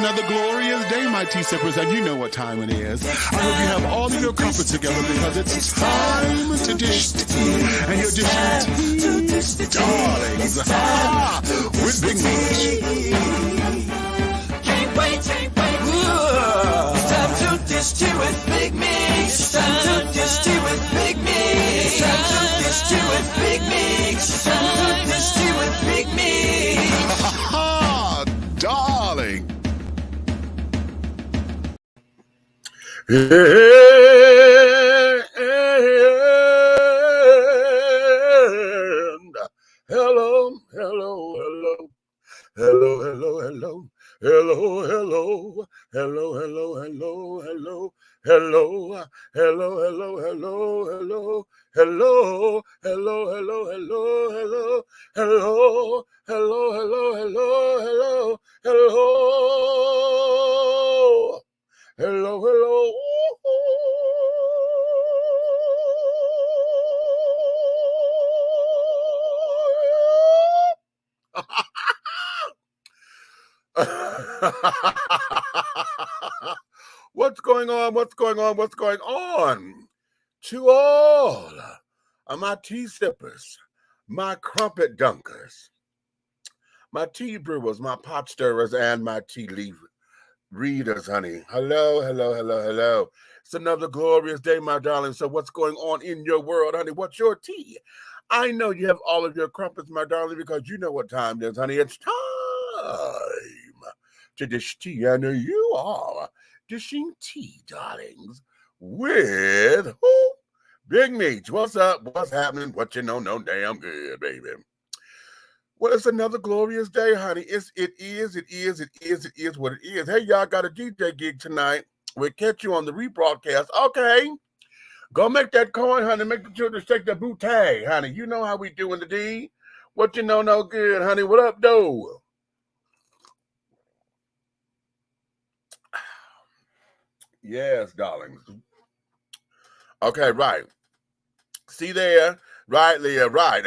another glorious day, my tea sippers, and you know what time it is. I hope you have all of your comfort together because it's time to dish tea. And you're dishing tea, darlings, with Big Meat. Can't wait. It's time to dish tea with Big Meat. It's time to dish tea with Big Meat. It's time to dish tea with Big Meat. It's time to dish tea with Big Meat. Darling. And hello. What's going on? To all of my tea sippers, my crumpet dunkers, my tea brewers, my pot stirrers, and my tea leaf readers, honey. Hello. It's another glorious day, my darling. So what's going on in your world, honey? What's your tea? I know you have all of your crumpets, my darling, because you know what time it is, honey. It's time to dish tea, and you are dishing tea, darlings, with who? Big Meat. What's up? What's happening? What you know? No damn good, baby. Well, it's another glorious day, honey. It is what it is. Hey, y'all got a DJ gig tonight. We'll catch you on the rebroadcast. Okay. Go make that coin, honey. Make the children shake the bootay, honey. You know how we do in the D. What you know, no good, honey. What up, though? Yes, darlings. Okay, right. See there? Right, Leah, right.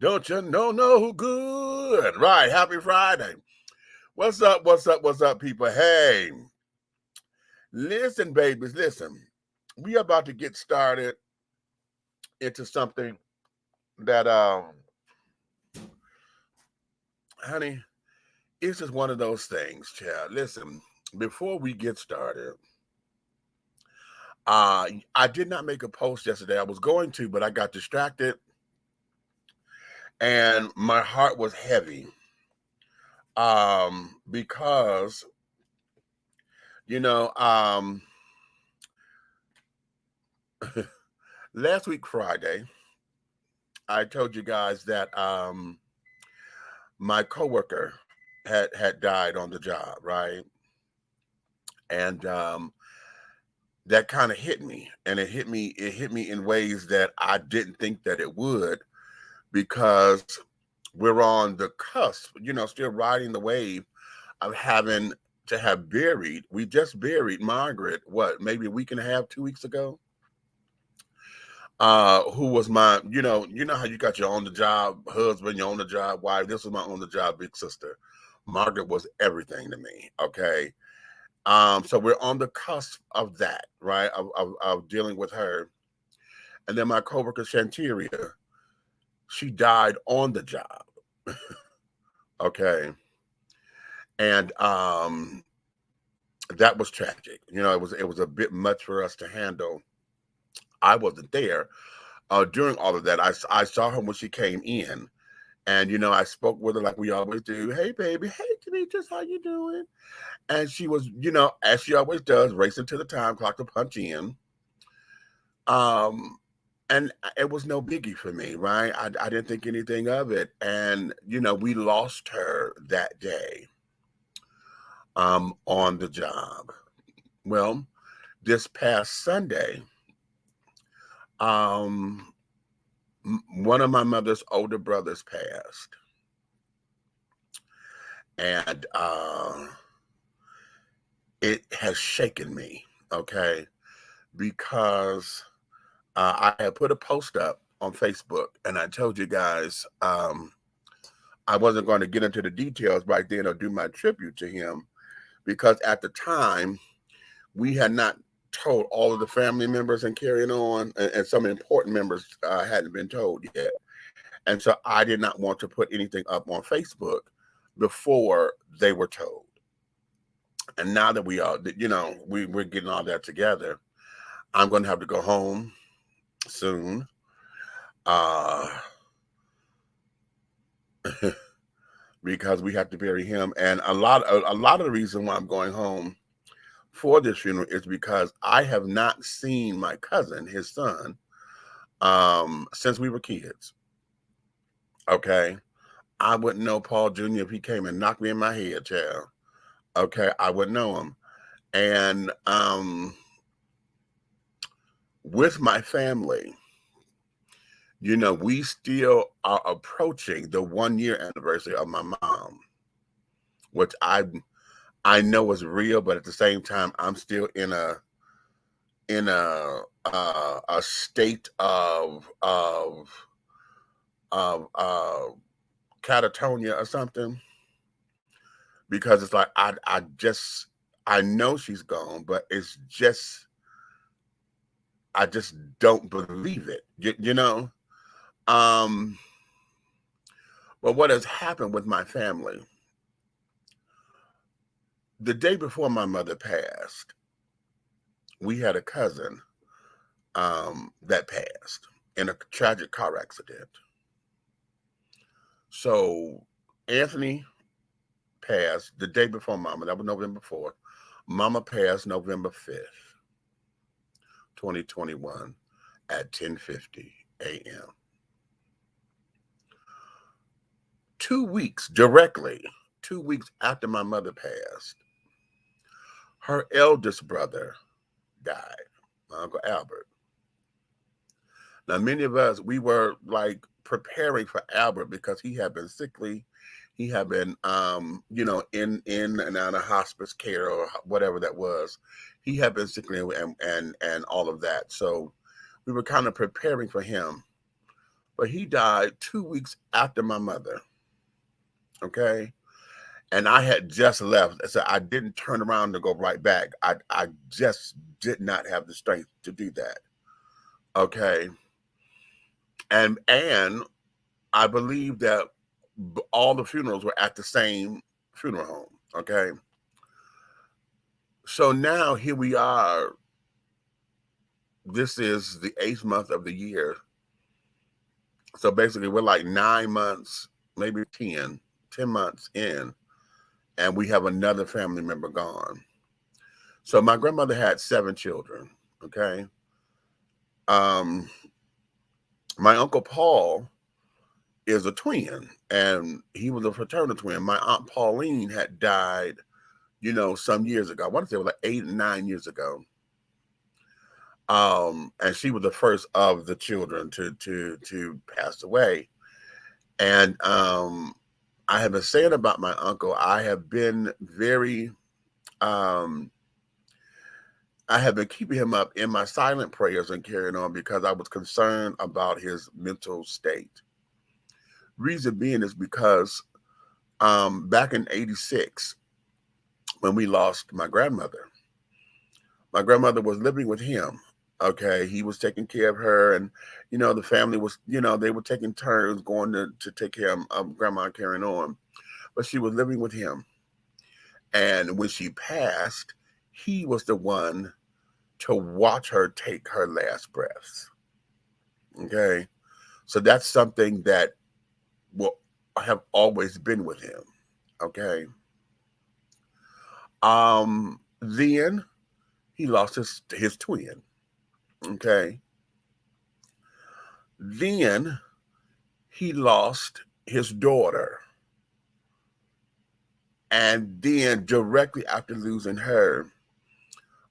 Don't you know good? Right, happy Friday. What's up, people? Hey, listen, babies, listen. We are about to get started into something that, honey, it's just one of those things, child. Listen, before we get started, I did not make a post yesterday. I was going to, but I got distracted, and my heart was heavy, because, you know, last week Friday, I told you guys that my coworker had died on the job, right? And that kind of hit me, and it hit me in ways that I didn't think that it would, because we're on the cusp, still riding the wave of having to have buried. We just buried Margaret, maybe a week and a half, 2 weeks ago, who was my, you know how you got your on the job husband, your on the job wife. This was my on the job big sister. Margaret was everything to me. Okay. So we're on the cusp of that, right? Of dealing with her. And then my coworker Shanteria, she died on the job. Okay. And that was tragic. It was a bit much for us to handle. I wasn't there during all of that. I saw her when she came in. And, I spoke with her like we always do. Hey, baby. Hey, Demetrius, how you doing? And she was, as she always does, racing to the time clock to punch in. And it was no biggie for me, right? I didn't think anything of it. And, we lost her that day on the job. Well, this past Sunday, one of my mother's older brothers passed. And it has shaken me, okay? Because I had put a post up on Facebook, and I told you guys I I wasn't going to get into the details right then or do my tribute to him, because at the time we had not told all of the family members and carrying on, and some important members hadn't been told yet. And so I did not want to put anything up on Facebook before they were told. And now that we are, we're getting all that together, I'm going to have to go home soon. Because we have to bury him. And a lot of the reason why I'm going home for this funeral is because I have not seen my cousin, his son, since we were kids. Okay. I wouldn't know Paul Jr. if he came and knocked me in my head, child. Okay, I wouldn't know him. And with my family, we still are approaching the 1-year anniversary of my mom, which I know is real, but at the same time, I'm still in a state of catatonia or something, because it's like I know she's gone, but it's just I just don't believe it. But what has happened with my family, the day before my mother passed, we had a cousin that passed in a tragic car accident. So Anthony passed the day before Mama. That was November 4th. Mama passed November 5th, 2021 at 10:50 a.m. 2 weeks after my mother passed, her eldest brother died, my Uncle Albert. Now, many of us, we were like preparing for Albert because he had been sickly. He had been, in and out of hospice care or whatever that was. He had been sickly and all of that. So we were kind of preparing for him. But he died 2 weeks after my mother. Okay. And I had just left. So I didn't turn around to go right back. I just did not have the strength to do that. Okay. And I believe that all the funerals were at the same funeral home. Okay. So now here we are. This is the 8th month of the year. So basically we're like 9 months, maybe 10 months in, and we have another family member gone. So my grandmother had 7 children. Okay. My Uncle Paul is a twin, and he was a fraternal twin. My Aunt Pauline had died, some years ago. I want to say it was like 8 or 9 years ago. And she was the first of the children to pass away. And I have been saying about my uncle, I have been I have been keeping him up in my silent prayers and carrying on because I was concerned about his mental state. Reason being is because back in '86, when we lost my grandmother was living with him. Okay, he was taking care of her, and the family was, they were taking turns going to take care of grandma and carrying on, but she was living with him. And when she passed, he was the one to watch her take her last breaths. Okay, so that's something that will have always been with him. Okay. Then he lost his twin. Okay. Then he lost his daughter. And then directly after losing her,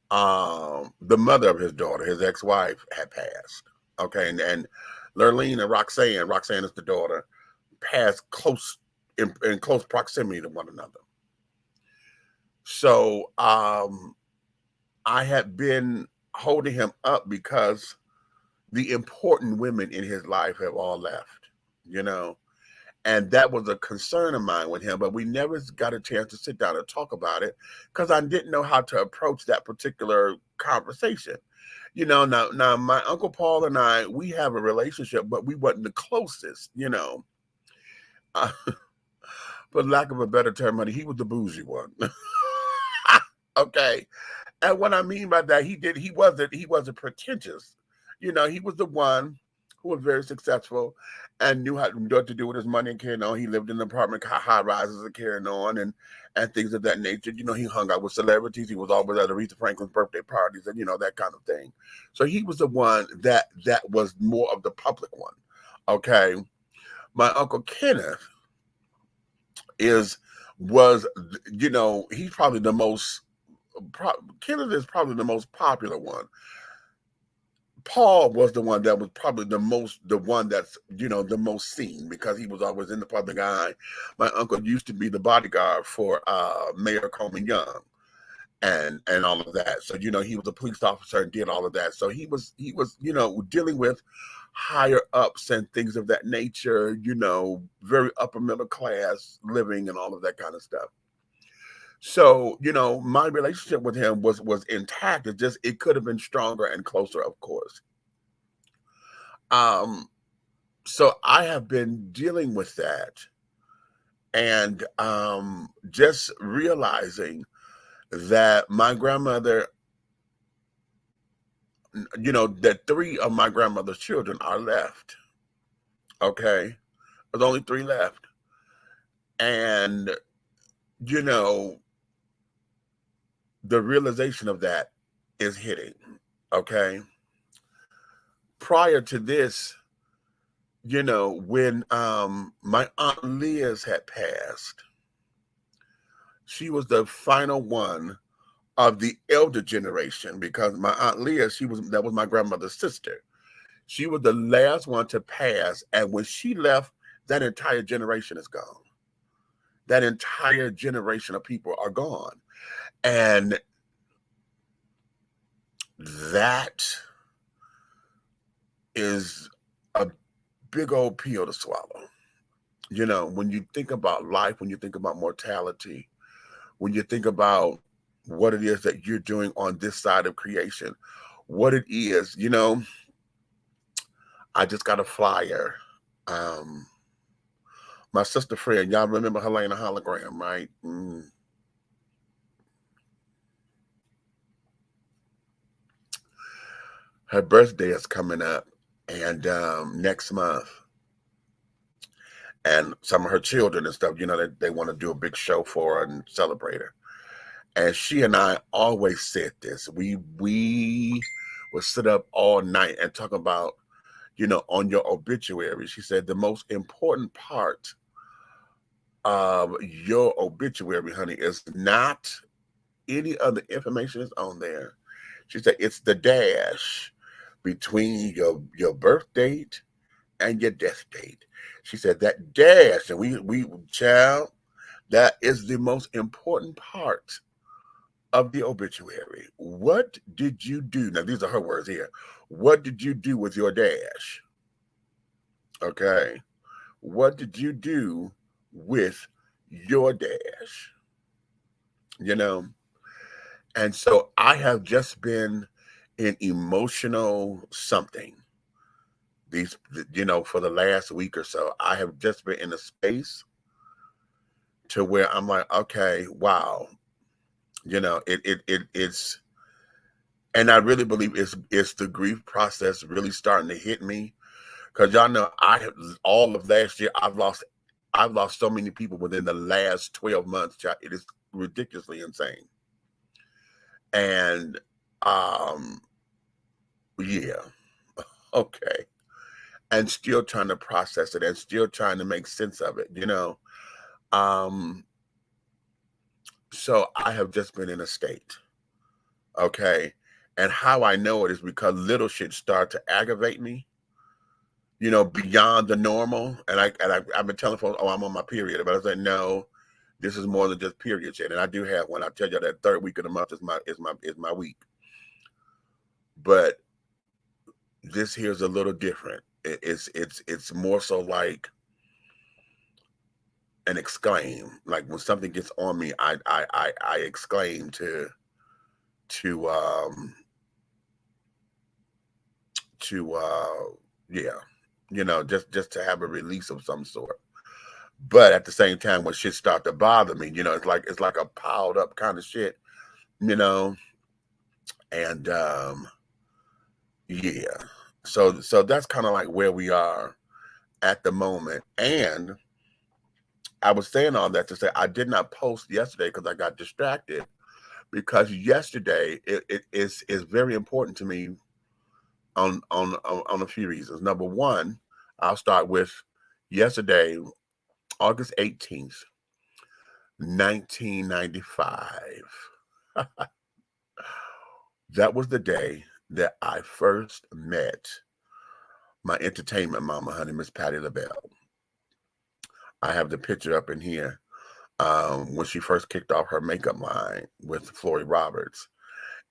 the mother of his daughter, his ex-wife, had passed. Okay. And Lurleen and Roxanne is the daughter, passed close in close proximity to one another. So I had been holding him up because the important women in his life have all left, And that was a concern of mine with him, but we never got a chance to sit down and talk about it because I didn't know how to approach that particular conversation. Now my Uncle Paul and I, we have a relationship, but we wasn't the closest, Uh, for lack of a better term, honey, he was the bougie one. Okay. And what I mean by that, he wasn't pretentious. He was the one who was very successful and knew what to do with his money and carrying on. He lived in an apartment, high rises and carrying on and things of that nature. He hung out with celebrities. He was always at Aretha Franklin's birthday parties and that kind of thing. So he was the one that was more of the public one. Okay. My Uncle Kenneth was he's probably the most Kenneth is probably the most popular one. Paul was the one that was probably the one that's the most seen because he was always in the public eye. My uncle used to be the bodyguard for Mayor Coleman Young and all of that. So he was a police officer and did all of that. So he was dealing with higher ups and things of that nature, very upper middle class living and all of that kind of stuff. So, my relationship with him was intact. It could have been stronger and closer, of course. So I have been dealing with that and just realizing that my grandmother, that 3 of my grandmother's children are left. Okay. There's only 3 left. And, the realization of that is hitting. Okay. Prior to this, when my Aunt Liz had passed, she was the final one of the elder generation because my Aunt Liz, that was my grandmother's sister. She was the last one to pass. And when she left, that entire generation is gone. That entire generation of people are gone. And that is a big old pill to swallow. When you think about life, when you think about mortality, when you think about what it is that you're doing on this side of creation, what it is, I just got a flyer. My sister friend, y'all remember Helena Hologram, right? Her birthday is coming up and next month. And some of her children and stuff, they want to do a big show for her and celebrate her. And she and I always said this. We would sit up all night and talk about, on your obituary. She said the most important part of your obituary, honey, is not any other information that's on there. She said it's the dash between your birth date and your death date. She said that dash, and we child, that is the most important part of the obituary. What did you do? Now, these are her words here. What did you do with your dash? Okay. What did you do with your dash? And so I have just been in emotional something for the last week or so. I have just been in a space to where I'm like, okay, wow. It's, and I really believe it's the grief process really starting to hit me. Cause y'all know all of last year, I've lost so many people within the last 12 months. It is ridiculously insane. And, yeah. Okay. And still trying to process it and still trying to make sense of it, So I have just been in a state. Okay. And how I know it is because little shit start to aggravate me, beyond the normal. And I've been telling folks, oh, I'm on my period. But I was like, no, this is more than just period shit. And I do have one. I tell you that 3rd week of the month is my week. But this here is a little different. It's more so like and exclaim. Like when something gets on me, I exclaim to yeah, just to have a release of some sort. But at the same time, when shit start to bother me, it's like a piled up kind of shit, and yeah. So that's kind of like where we are at the moment. And I was saying all that to say I did not post yesterday because I got distracted. Because yesterday it is very important to me on a few reasons. Number one, I'll start with yesterday, August 18th, 1995. That was the day that I first met my entertainment mama, honey, Miss Patti LaBelle. I have the picture up in here when she first kicked off her makeup line with Floyd Roberts.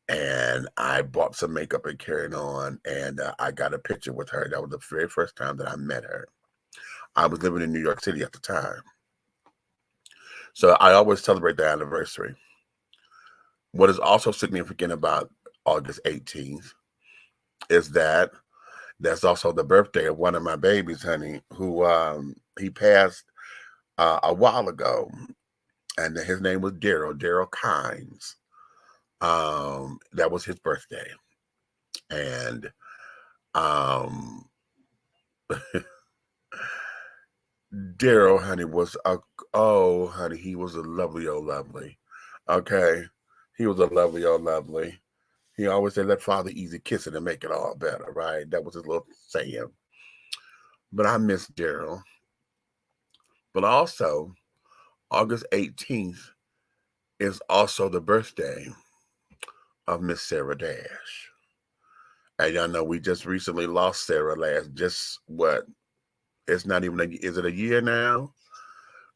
And I bought some makeup and carried on, and I got a picture with her. That was the very first time that I met her. I was living in New York City at the time. So I always celebrate the anniversary. What is also significant about August 18th is that that's also the birthday of one of my babies, honey, who he passed a while ago. And his name was Daryl Kynes. That was his birthday. And Daryl, honey, honey, he was a lovely old lovely. Okay. He was a lovely old lovely. He always said, let Father easy kiss it and make it all better, right? That was his little saying. But I miss Daryl. But also, August 18th is also the birthday of Miss Sarah Dash. And y'all know we just recently lost Sarah it's not even is it a year now?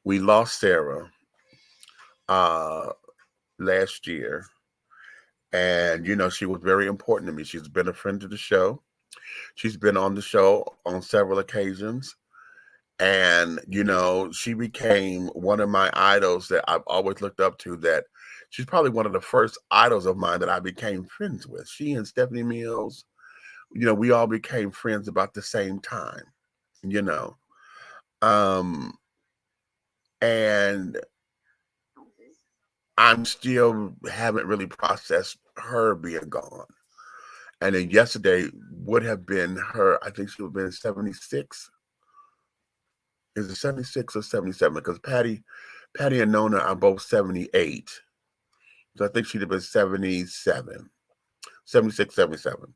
We lost Sarah last year. And, she was very important to me. She's been a friend of the show. She's been on the show on several occasions. And, she became one of my idols that I've always looked up to. That she's probably one of the first idols of mine that I became friends with. She and Stephanie Mills, we all became friends about the same time, and I'm still haven't really processed her being gone. And then yesterday would have been her, I think she would have been 76. Is it 76 or 77? Because Patty and Nona are both 78. So I think she'd have been 77, 76, 77.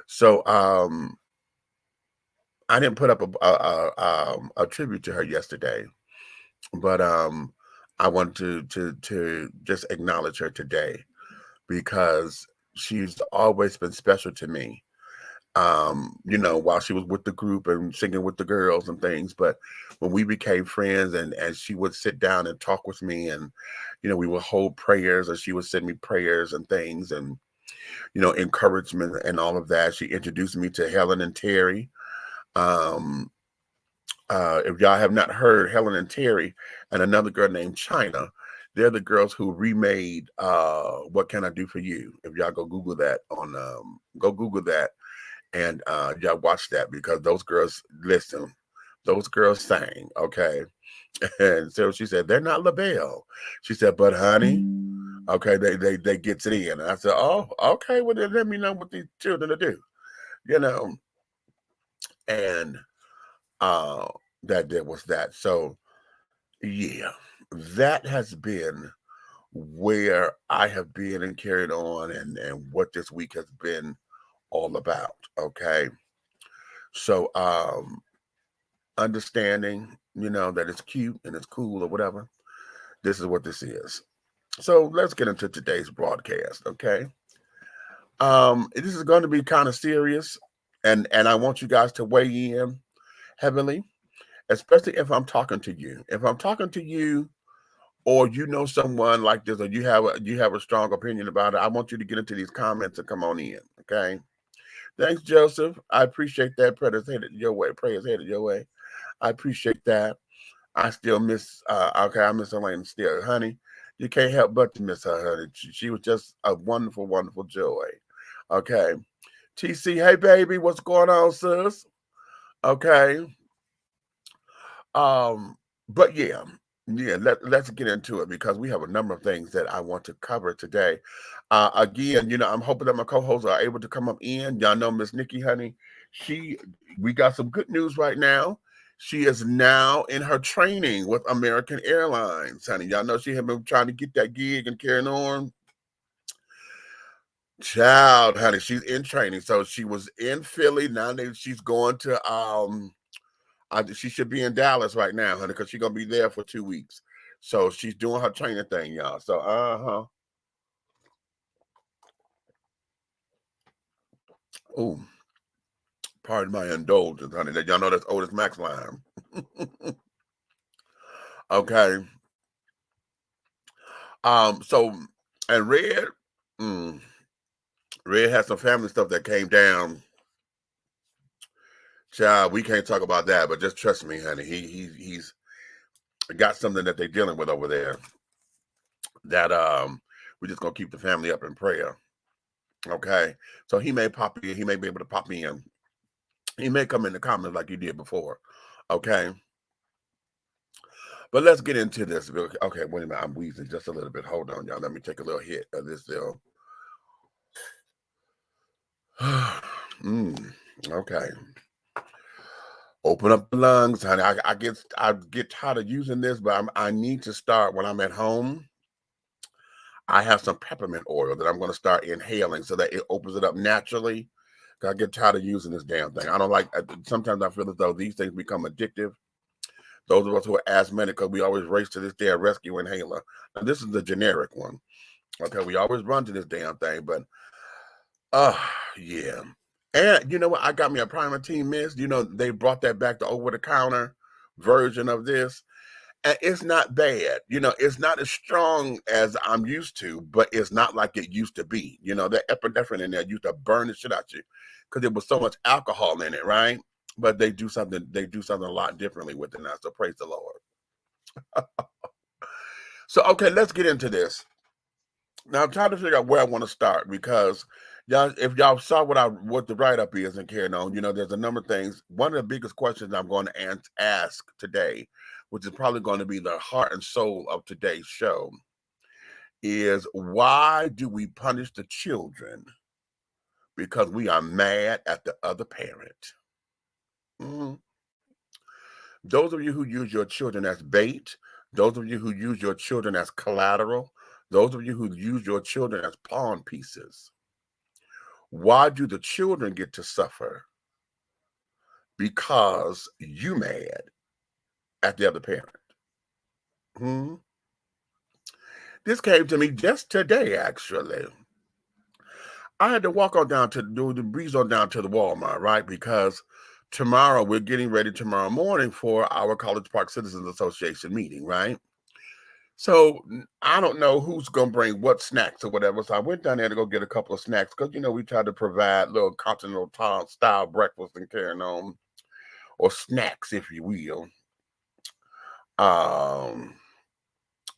So I didn't put up a tribute to her yesterday, but I want to just acknowledge her today because she's always been special to me. While she was with the group and singing with the girls and things, but when we became friends and she would sit down and talk with me and, we would hold prayers and she would send me prayers and things and, encouragement and all of that. She introduced me to Helen and Terry. If y'all have not heard, Helen and Terry and another girl named China, they're the girls who remade What Can I Do For You? If y'all go Google that and y'all watch that because those girls, listen, those girls sang, okay? And so she said, they're not LaBelle. She said, but honey, okay, they gets it in. And I said, oh, okay, well then let me know what these children to do, and that was that. So yeah, that has been where I have been and carried on and what this week has been all about. Okay. So understanding, that it's cute and it's cool or whatever. This is what this is. So let's get into today's broadcast. Okay. This is going to be kind of serious and I want you guys to weigh in heavily, especially if I'm talking to you. If I'm talking to you or someone like this or you have a strong opinion about it, I want you to get into these comments and come on in. Okay. Thanks, Joseph. I appreciate that. Prayers headed your way. I appreciate that. I still miss, okay, I miss Elaine still. Honey, you can't help but to miss her, honey. She was just a wonderful, wonderful joy. Okay. TC, hey, baby, what's going on, sis? Okay. But yeah, let's get into it because we have a number of things that I want to cover today. Again, I'm hoping that my co-hosts are able to come up in. Y'all know Miss Nikki, honey. We got some good news right now. She is now in her training with American Airlines, honey. Y'all know she had been trying to get that gig and carrying on. Child, honey, she's in training. So she was in Philly. Now she's going to she should be in Dallas right now, honey, because she's gonna be there for 2 weeks. So she's doing her training thing, y'all. So oh, pardon my indulgence, honey. That y'all know that's Otis Max line. Okay. So and Red has some family stuff that came down. Child, we can't talk about that, but just trust me, honey. He's got something that they're dealing with over there. That we're just gonna keep the family up in prayer. Okay. So he may pop in, he may be able to pop in. He may come in the comments like he did before. Okay. But let's get into this. Okay, wait a minute. I'm wheezing just a little bit. Hold on, y'all. Let me take a little hit of this deal. Okay. Open up the lungs, honey. I get tired of using this, but I need to start when I'm at home. I have some peppermint oil that I'm going to start inhaling so that it opens it up naturally. I get tired of using this damn thing. I don't like. Sometimes I feel as though these things become addictive. Those of us who are asthmatic, because we always race to this damn rescue inhaler. And this is the generic one. Okay, we always run to this damn thing, but yeah. And you know what? I got me a Primatene Mist. They brought that back to over-the-counter version of this. And it's not bad. It's not as strong as I'm used to, but it's not like it used to be. That epinephrine in there used to burn the shit out you because there was so much alcohol in it, right? But they do something a lot differently with it now. So praise the Lord. So okay, let's get into this. Now I'm trying to figure out where I want to start because y'all, if y'all saw what the write-up is and carrying on, there's a number of things. One of the biggest questions I'm going to ask today, which is probably going to be the heart and soul of today's show, is why do we punish the children? Because we are mad at the other parent. Mm-hmm. Those of you who use your children as bait, those of you who use your children as collateral, those of you who use your children as pawn pieces, why do the children get to suffer? Because you mad at the other parent. This came to me just today, actually. I had to walk on down to the breeze on down to the Walmart, right? Because tomorrow we're getting ready tomorrow morning for our College Park Citizens Association meeting, right? So I don't know who's going to bring what snacks or whatever. So I went down there to go get a couple of snacks because, we try to provide little continental style breakfast and carrying on, or snacks, if you will,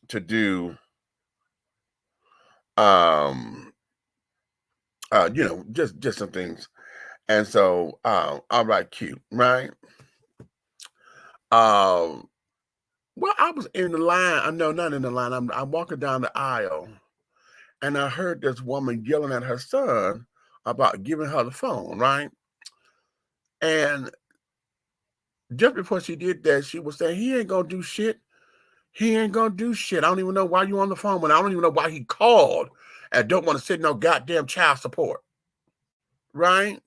to do, just some things. And so, all right, cute, right? Well, I was in the line. No, not in the line. I'm walking down the aisle, and I heard this woman yelling at her son about giving her the phone, right? And just before she did that, she was saying, he ain't gonna do shit. He ain't gonna do shit. I don't even know why you on the phone when I don't even know why he called and don't want to sit no goddamn child support. Right?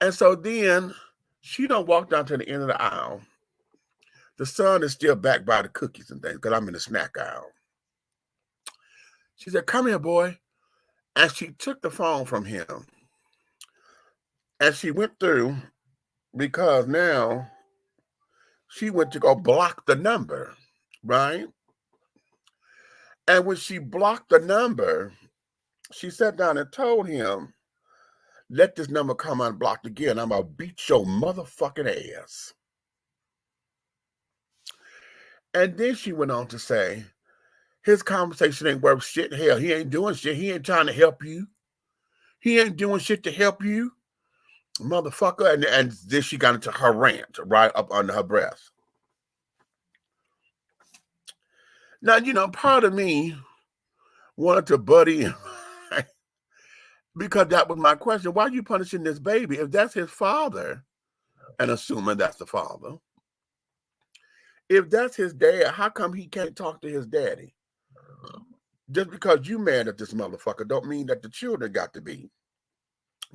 And so then she don't walk down to the end of the aisle. The son is still back by the cookies and things because I'm in the snack aisle. She said, come here, boy. And she took the phone from him. And she went through because now she went to go block the number, right? And when she blocked the number, she sat down and told him, let this number come unblocked again. I'm going to beat your motherfucking ass. And then she went on to say, his conversation ain't worth shit. Hell, he ain't doing shit. He ain't trying to help you. He ain't doing shit to help you, motherfucker. And then she got into her rant right up under her breath. Now, part of me wanted to buddy because that was my question. Why are you punishing this baby? If that's his father, and assuming that's the father, if that's his dad, how come he can't talk to his daddy? Just because you mad at this motherfucker don't mean that the children got to be.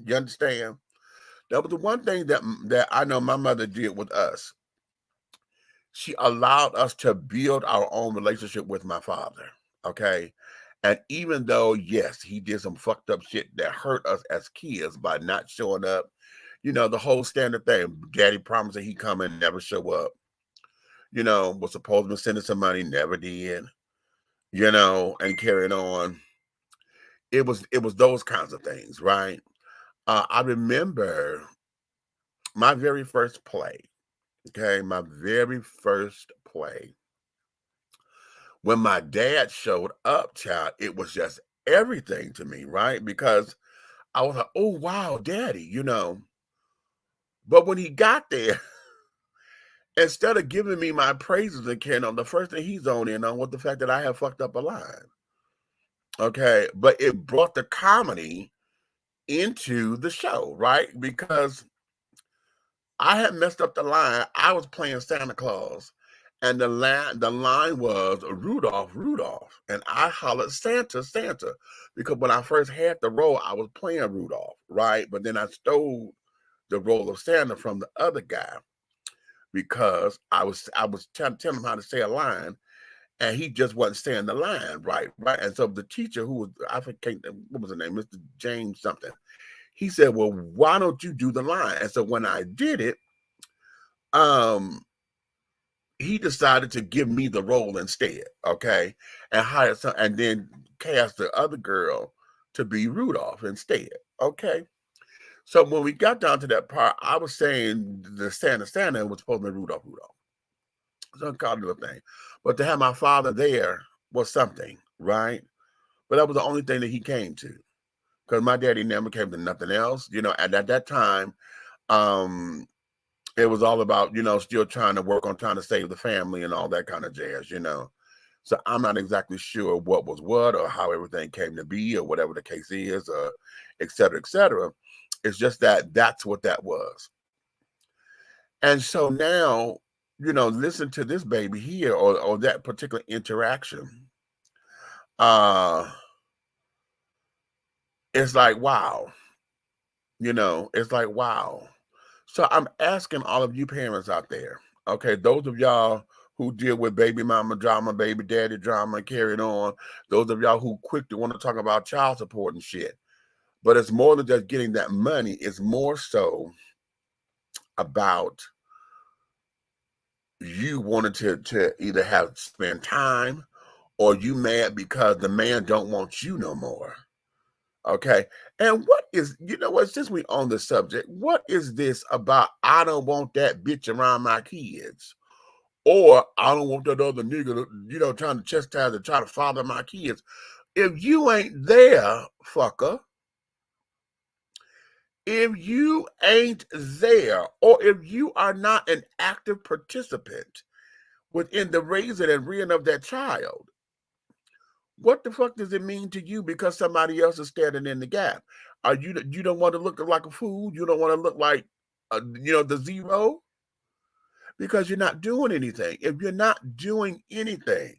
You understand? That was the one thing that I know my mother did with us. She allowed us to build our own relationship with my father. Okay. And even though, yes, he did some fucked up shit that hurt us as kids by not showing up, the whole standard thing. Daddy promised that he'd come and never show up. Was supposed to send us some money, never did, and carried on. It was those kinds of things, right? I remember my very first play. Okay, my very first play. When my dad showed up, child, it was just everything to me, right? Because I was like, oh, wow, daddy, But when he got there, instead of giving me my praises and carrying on, the first thing he's on in on was the fact that I have fucked up a line. Okay, but it brought the comedy into the show, right? Because I had messed up the line. I was playing Santa Claus, and the line was Rudolph, Rudolph, and I hollered Santa, Santa, because when I first had the role, I was playing Rudolph, right? But then I stole the role of Santa from the other guy because I was trying to tell him how to say a line, and he just wasn't saying the line right. And so the teacher, who was, I forget what was her name, Mr. James something, he said, well, why don't you do the line? And so when I did it, he decided to give me the role instead, okay, and hire some, and then cast the other girl to be Rudolph instead, okay. So when we got down to that part, I was saying the Santa was supposed to be Rudolph, Rudolph. So I called it a thing, but to have my father there was something, right? But that was the only thing that he came to, because my daddy never came to nothing else, And at that time, it was all about, still trying to save the family and all that kind of jazz, So I'm not exactly sure what was what or how everything came to be or whatever the case is, or et cetera, et cetera. It's just that that's what that was. And so now, listen to this baby here or that particular interaction. It's like, wow. It's like, wow. So I'm asking all of you parents out there, okay, those of y'all who deal with baby mama drama, baby daddy drama, carried on, those of y'all who quick to want to talk about child support and shit. But it's more than just getting that money. It's more so about you wanted to either have spend time or you mad because the man don't want you no more. Okay. And what is, since we on the subject, what is this about I don't want that bitch around my kids? Or I don't want that other nigga, trying to chastise and try to father my kids. If you ain't there, fucker, if you ain't there, or if you are not an active participant within the raising and rearing of that child, what the fuck does it mean to you because somebody else is standing in the gap? Are you don't want to look like a fool? You don't want to look like, the zero? Because you're not doing anything. If you're not doing anything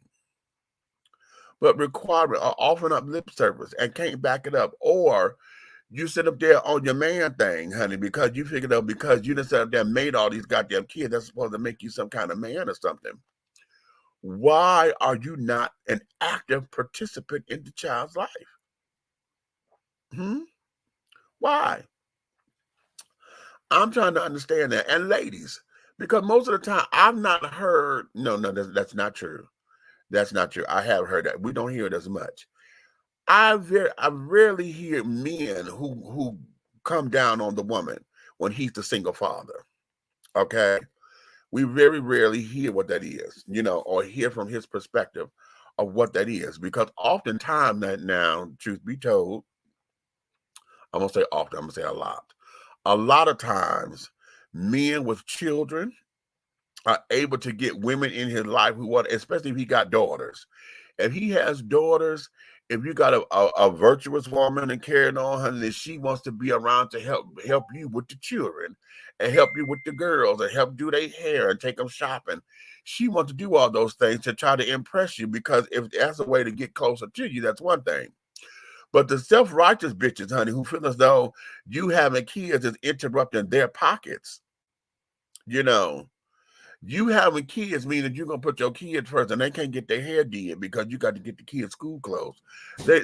but requiring or offering up lip service and can't back it up, or you sit up there on your man thing, honey, because you figured out because you just sat up there and made all these goddamn kids that's supposed to make you some kind of man or something. Why are you not an active participant in the child's life? Why? I'm trying to understand that. And ladies, because most of the time I've not heard, no, that's not true. That's not true. I have heard that. We don't hear it as much. I rarely hear men who come down on the woman when he's the single father. Okay. We very rarely hear what that is, or hear from his perspective of what that is. Because oftentimes that now, truth be told, I'm gonna say often, I'm gonna say a lot. A lot of times, men with children are able to get women in his life who want, especially if he got daughters. If he has daughters, if you got a virtuous woman and carrying on, honey, that she wants to be around to help you with the children and help you with the girls and help do their hair and take them shopping. She wants to do all those things to try to impress you, because if that's a way to get closer to you, that's one thing. But the self-righteous bitches, honey, who feel as though you having kids is interrupting their pockets, you having kids mean that you're gonna put your kids first, and they can't get their hair did because you got to get the kids school clothes. They're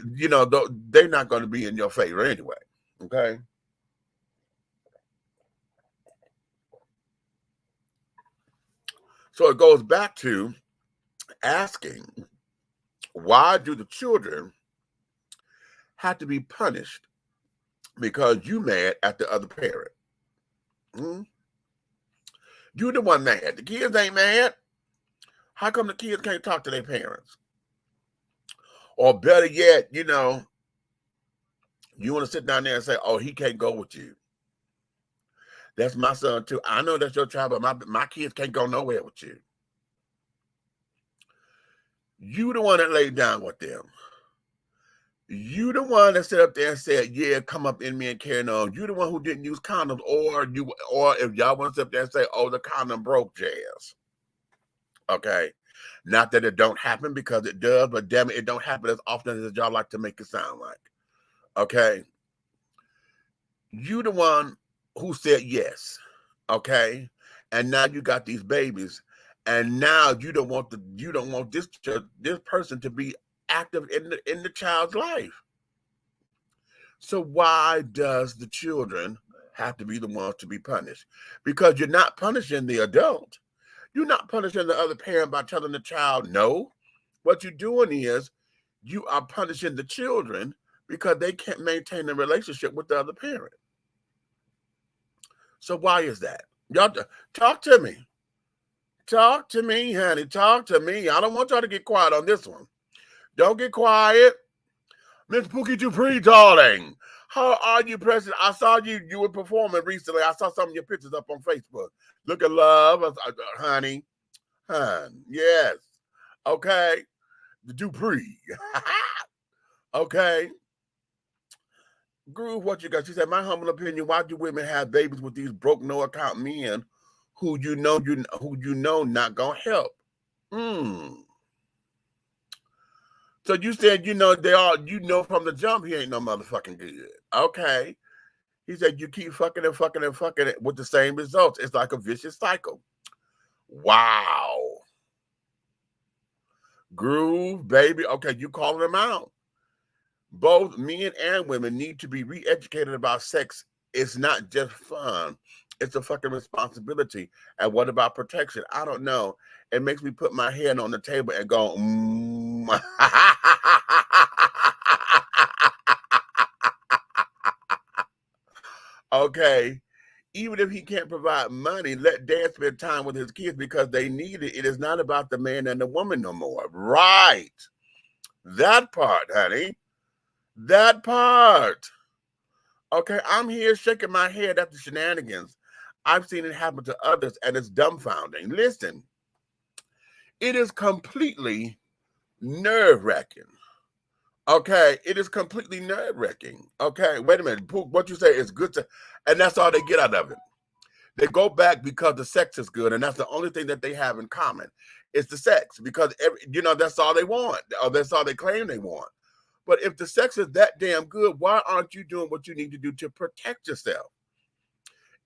not going to be in your favor anyway. Okay. So it goes back to asking, why do the children have to be punished because you mad at the other parent? You the one mad. The kids ain't mad. How come the kids can't talk to their parents? Or better yet, you want to sit down there and say, oh, he can't go with you. That's my son too. I know that's your child, but my kids can't go nowhere with you. You the one that laid down with them. You the one that sat up there and said, yeah, come up in me and carry on. You the one who didn't use condoms, or if y'all want to sit up there and say, oh, the condom broke, Jazz. Okay. Not that it don't happen, because it does, but damn it don't happen as often as y'all like to make it sound like. Okay. You the one who said yes. Okay. And now you got these babies, and now you don't want this person to be active in the child's life. So why does the children have to be the ones to be punished? Because you're not punishing the adult. You're not punishing the other parent by telling the child no. What you're doing is you are punishing the children because they can't maintain a relationship with the other parent. So why is that? Y'all talk to me. Talk to me, honey. Talk to me. I don't want y'all to get quiet on this one. Don't get quiet. Miss Pookie Dupree, darling. How are you, President? I saw you were performing recently. I saw some of your pictures up on Facebook. Look at love, honey. Yes. Okay. The Dupree. Okay. Groove, what you got? She said, my humble opinion, why do women have babies with these broke, no account men who you know not gonna help? So you said, from the jump, he ain't no motherfucking good. Okay. He said, you keep fucking and fucking and fucking it with the same results. It's like a vicious cycle. Wow. Groove, baby. Okay, you calling them out. Both men and women need to be re-educated about sex. It's not just fun. It's a fucking responsibility. And what about protection? I don't know. It makes me put my hand on the table and go, Okay. Even if he can't provide money, let dad spend time with his kids because they need it. It is not about the man and the woman no more. Right. That part, honey. That part. Okay, I'm here shaking my head at the shenanigans. I've seen it happen to others, and it's dumbfounding. Listen, it is completely nerve-wracking. Okay, it is completely nerve-wracking. Okay, wait a minute. What you say is good to, and that's all they get out of it. They go back because the sex is good, and that's the only thing that they have in common. It's the sex, because that's all they want, or that's all they claim they want. But if the sex is that damn good, why aren't you doing what you need to do to protect yourself?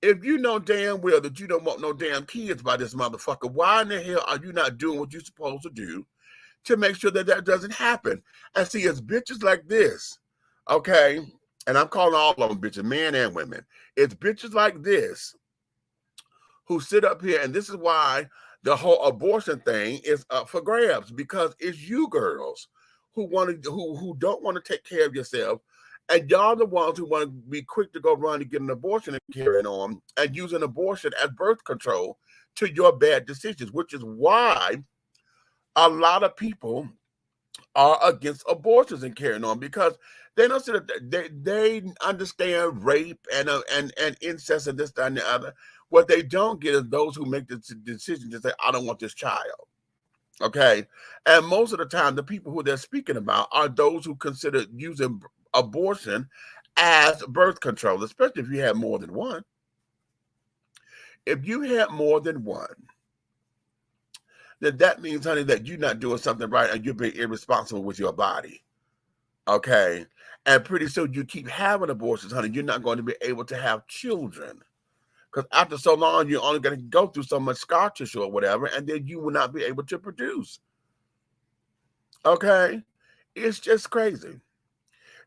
If you know damn well that you don't want no damn kids by this motherfucker, why in the hell are you not doing what you're supposed to do to make sure that that doesn't happen? And see, it's bitches like this, okay? And I'm calling all of them bitches, men and women. It's bitches like this who sit up here, and this is why the whole abortion thing is up for grabs, because it's you girls who don't want to take care of yourself And y'all the ones who want to be quick to go run and get an abortion and carry it on and use an abortion as birth control to your bad decisions, which is why a lot of people are against abortions and carrying on, because they don't see that they understand rape and incest and this, that, and the other. What they don't get is those who make the decision to say, I don't want this child. Okay. And most of the time, the people who they're speaking about are those who consider using abortion as birth control, especially if you have more than one. If you have more than one, then that means, honey, that you're not doing something right and you're being irresponsible with your body. Okay. And pretty soon you keep having abortions, honey, you're not going to be able to have children. Because after so long, you're only going to go through so much scar tissue or whatever, and then you will not be able to produce. Okay? It's just crazy.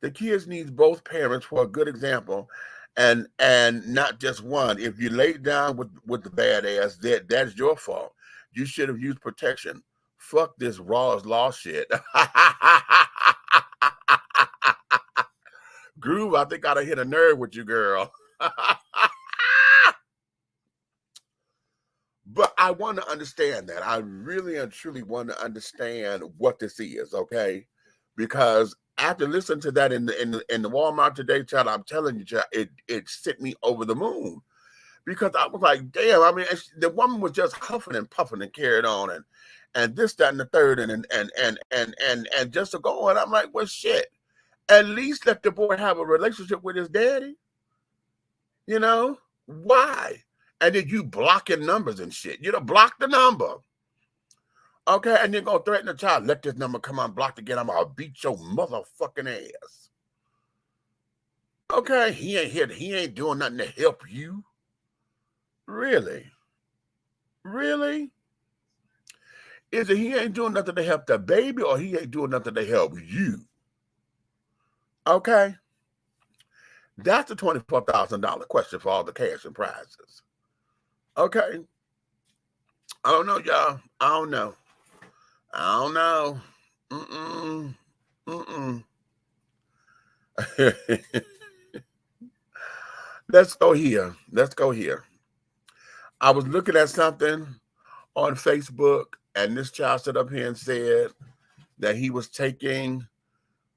The kids need both parents for a good example, and not just one. If you lay down with the badass, that's your fault. You should have used protection. Fuck this Raw's Law shit. Groove, I think I'd hit a nerve with you, girl. But I want to understand that. I really and truly want to understand what this is, okay? Because after listening to that in the Walmart today, child, I'm telling you, child, it sent me over the moon. Because I was like, damn, I mean, the woman was just huffing and puffing and carried on and this, that, and the third, and just to go on. I'm like, well, shit. At least let the boy have a relationship with his daddy. You know? Why? And then you blocking numbers and shit. You know, block the number. Okay, and you're going to threaten the child. Let this number come on, blocked again. I'm going to beat your motherfucking ass. Okay, he ain't here. He ain't doing nothing to help you. Really? Really? Is it he ain't doing nothing to help the baby, or he ain't doing nothing to help you? Okay? That's the $24,000 question for all the cash and prizes. Okay. I don't know, y'all. I don't know. Let's go here. I was looking at something on Facebook, and this child stood up here and said that he was taking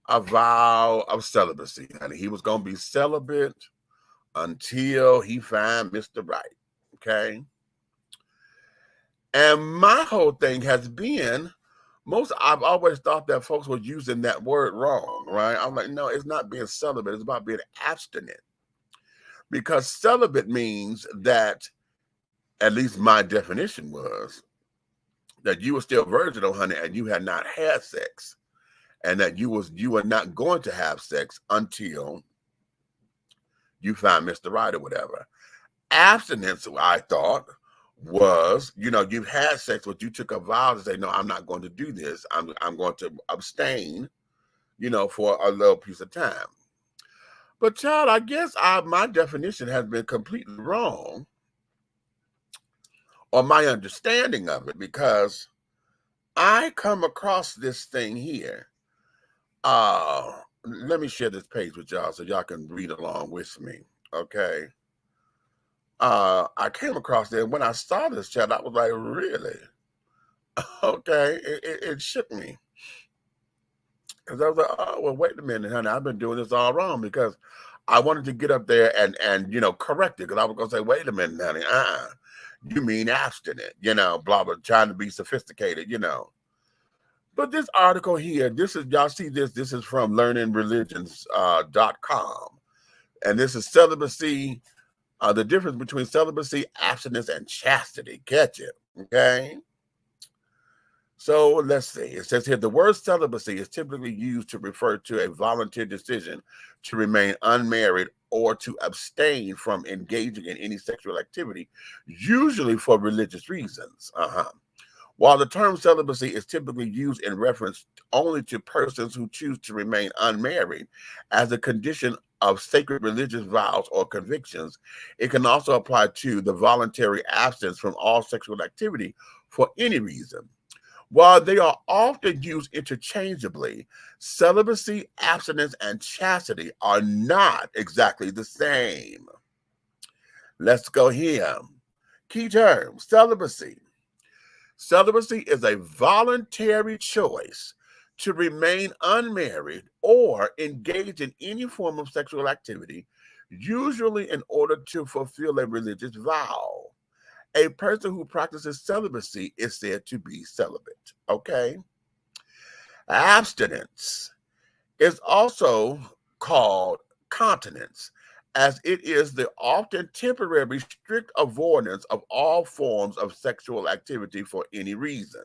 a vow of celibacy, and he was going to be celibate until he found Mr. Right. Okay. And my whole thing has been, I've always thought that folks were using that word wrong, right? I'm like, no, it's not being celibate. It's about being abstinent. Because celibate means that, at least my definition was, that you were still virginal, honey, and you had not had sex. And that you were not going to have sex until you found Mr. Right or whatever. Abstinence, I thought, was, you've had sex, but you took a vow to say, no, I'm not going to do this. I'm going to abstain, for a little piece of time. But child, I guess my definition has been completely wrong, or my understanding of it, because I come across this thing here. Let me share this page with y'all so y'all can read along with me. Okay. I came across it, and when I saw this chat, I was like, really? Okay. It shook me. Because I was like, oh, well, wait a minute, honey. I've been doing this all wrong, because I wanted to get up there and correct it, because I was going to say, wait a minute, honey. You mean abstinent, blah, blah, trying to be sophisticated, But this article here, y'all see this is from learningreligions.com. And this is celibacy, the difference between celibacy, abstinence, and chastity. Catch it, okay? So let's see. It says here, the word celibacy is typically used to refer to a voluntary decision to remain unmarried or to abstain from engaging in any sexual activity, usually for religious reasons. While the term celibacy is typically used in reference only to persons who choose to remain unmarried as a condition of sacred religious vows or convictions, it can also apply to the voluntary abstinence from all sexual activity for any reason. While they are often used interchangeably, celibacy, abstinence, and chastity are not exactly the same. Let's go here. Key term, celibacy. Celibacy is a voluntary choice to remain unmarried or engage in any form of sexual activity, usually in order to fulfill a religious vow. A person who practices celibacy is said to be celibate. Okay. Abstinence is also called continence, as it is the often temporary strict avoidance of all forms of sexual activity for any reason.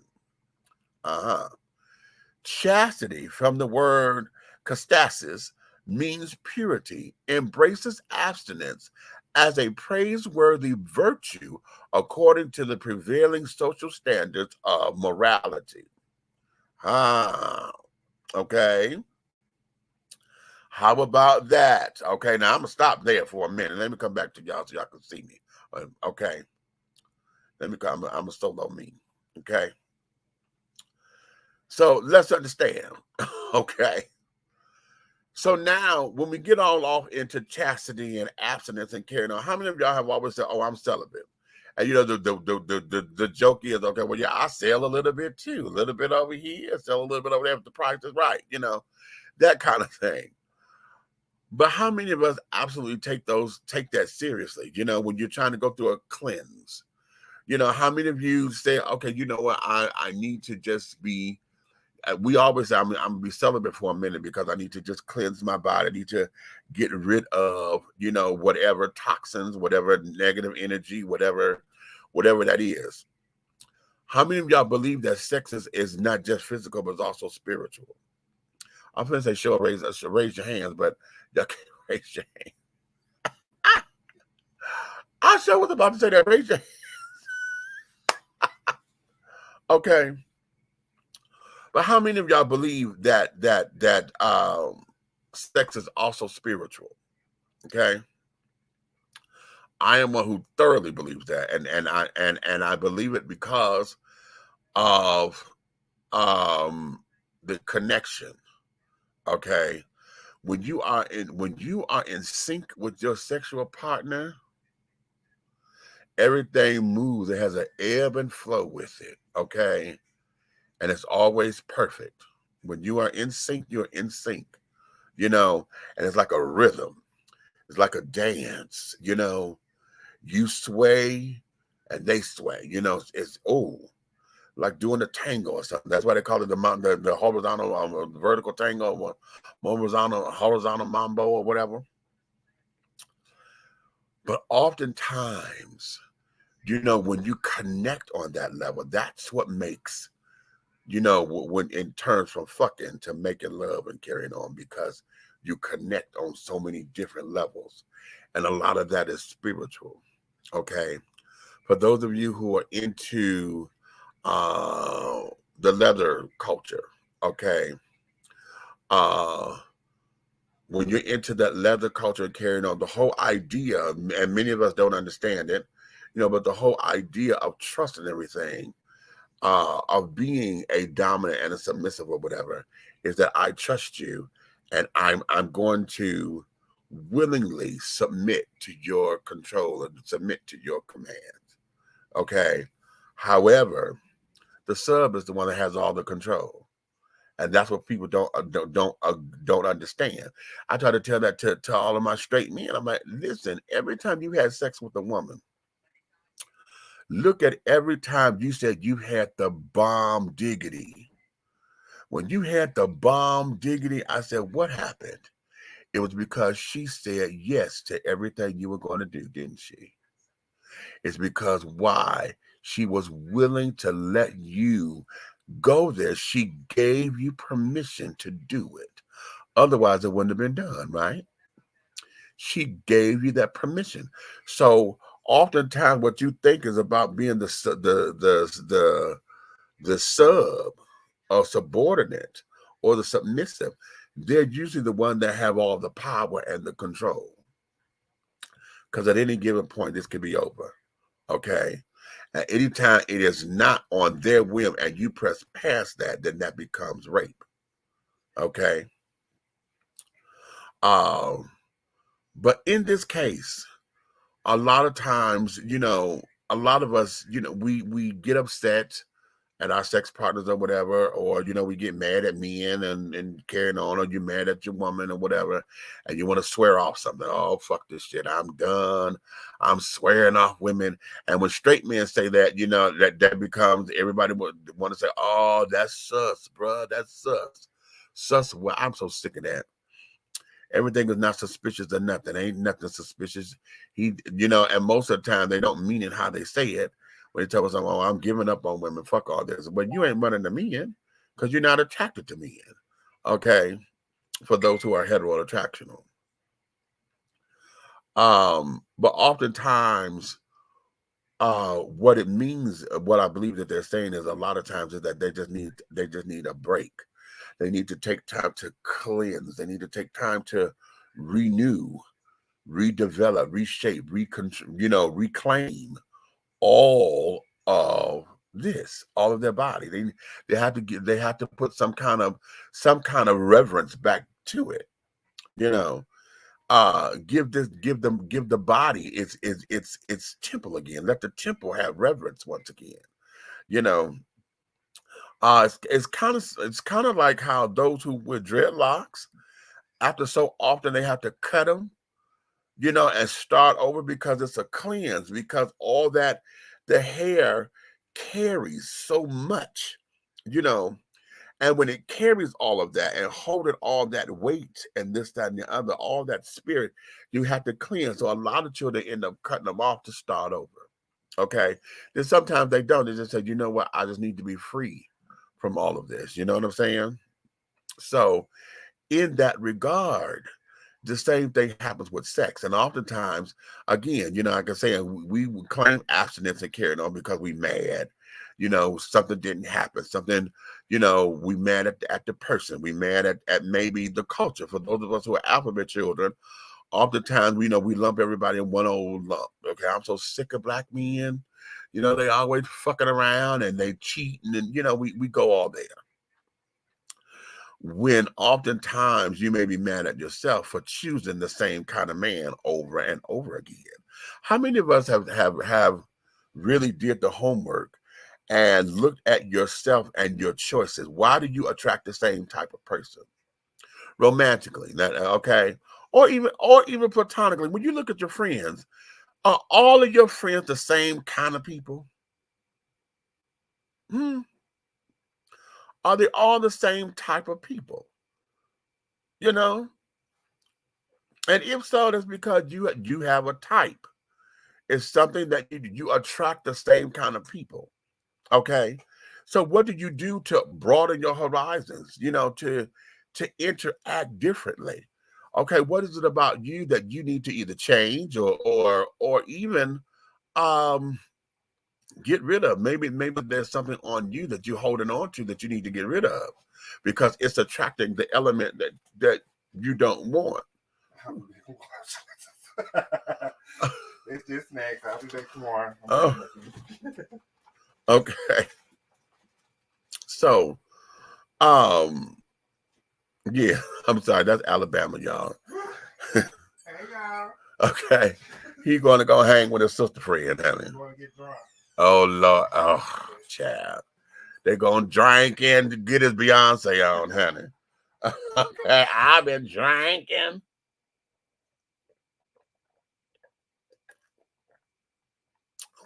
Chastity, from the word kastasis, means purity, embraces abstinence as a praiseworthy virtue according to the prevailing social standards of morality. Okay. How about that? Okay, now I'm gonna stop there for a minute. Let me come back to y'all so y'all can see me. Okay. Let me come. I'm a solo me. Okay. So let's understand. Okay. So now, when we get all off into chastity and abstinence and carrying on, how many of y'all have always said, "Oh, I'm celibate"? And you know, the joke is, okay, well, yeah, I sell a little bit too, a little bit over here, sell a little bit over there if the price is right, you know, that kind of thing. But how many of us absolutely take that seriously? You know, when you're trying to go through a cleanse, you know, how many of you say, okay, you know what, I need to just be. We always say, I'm gonna be celibate for a minute because I need to just cleanse my body. I need to get rid of, you know, whatever toxins, whatever negative energy, whatever that is. How many of y'all believe that sex is not just physical, but it's also spiritual? I'm gonna say, raise your hands, but y'all can't raise your hand. I sure was about to say that. Raise your hand. Okay. But how many of y'all believe that sex is also spiritual? Okay. I am one who thoroughly believes that, and I believe it because of the connection. Okay. When you are in sync with your sexual partner, everything moves. It has an ebb and flow with it. Okay. And it's always perfect. When you are in sync, you're in sync, you know, and it's like a rhythm. It's like a dance, you know. You sway and they sway, you know. It's like doing a tango or something. That's why they call it the horizontal, vertical tango, or horizontal mambo or whatever. But oftentimes, you know, when you connect on that level, that's what makes, you know, when in terms from fucking to making love and carrying on, because you connect on so many different levels. And a lot of that is spiritual. Okay. For those of you who are into the leather culture, okay. When you're into that leather culture and carrying on, the whole idea, and many of us don't understand it, you know, but the whole idea of trust and everything, of being a dominant and a submissive or whatever, is that I trust you and I'm going to willingly submit to your control and submit to your commands. Okay. However, the sub is the one that has all the control. And that's what people don't understand. I try to tell that to all of my straight men. I'm like, listen, every time you had sex with a woman, look at every time you said you had the bomb diggity. When you had the bomb diggity, I said, what happened? It was because she said yes to everything you were going to do, didn't she? It's because why? She was willing to let you go there. She gave you permission to do it. Otherwise, it wouldn't have been done, right? She gave you that permission. So oftentimes what you think is about being the sub or subordinate or the submissive, they're usually the one that have all the power and the control. Because at any given point, this could be over. Okay. And anytime it is not on their whim and you press past that, then that becomes rape. Okay. But in this case, a lot of times, a lot of us, we get upset at our sex partners or whatever, or we get mad at men and carrying on, or you're mad at your woman or whatever, and you want to swear off something. Oh, fuck this shit, I'm done, I'm swearing off women. And when straight men say that, that becomes, everybody would want to say, oh, that's sus, bruh, that's sus. Well, I'm so sick of that. Everything is not suspicious or nothing. Ain't nothing suspicious. And most of the time they don't mean it how they say it. When they tell us, oh, I'm giving up on women, fuck all this. But you ain't running to men because you're not attracted to men. Okay. For those who are heteroattractional. But oftentimes, what it means, what I believe that they're saying is a lot of times is that they just need a break. They need to take time to cleanse. They need to take time to renew, redevelop, reshape, reclaim all of this, all of their body. They have to put some kind of reverence back to it. Give the body its temple again. Let the temple have reverence once again. It's kind of like how those who wear dreadlocks, after so often they have to cut them, and start over because it's a cleanse, because all that the hair carries so much, and when it carries all of that and holding all that weight and this, that, and the other, all that spirit, you have to cleanse. So a lot of children end up cutting them off to start over. Okay. Then sometimes they don't. They just say, you know what? I just need to be free from all of this. You know what I'm saying? So in that regard, the same thing happens with sex. And oftentimes, again, like I say, we claim abstinence and carrying on because we mad. Something didn't happen. Something, we mad at the person. We mad at maybe the culture. For those of us who are alphabet children, oftentimes, we lump everybody in one old lump. Okay, I'm so sick of black men. They always fucking around and they cheating, and we go all there. When oftentimes you may be mad at yourself for choosing the same kind of man over and over again. How many of us have really did the homework and looked at yourself and your choices? Why do you attract the same type of person? Romantically, okay? Or even platonically. When you look at your friends, are all of your friends the same kind of people? Are they all the same type of people? And if so, that's because you have a type. It's something that you attract the same kind of people. Okay. So what do you do to broaden your horizons, to interact differently? Okay, what is it about you that you need to either change or even get rid of? Maybe there's something on you that you're holding on to that you need to get rid of because it's attracting the element that you don't want. It's just snacks. I'll be back tomorrow. Oh. Okay. So, yeah, I'm sorry. That's Alabama, y'all. Hey, y'all. Okay. He's going to go hang with his sister friend, honey. You want to get drunk? Oh, Lord. Oh, child. They're going to drink and get his Beyonce on, honey. Okay. I've been drinking.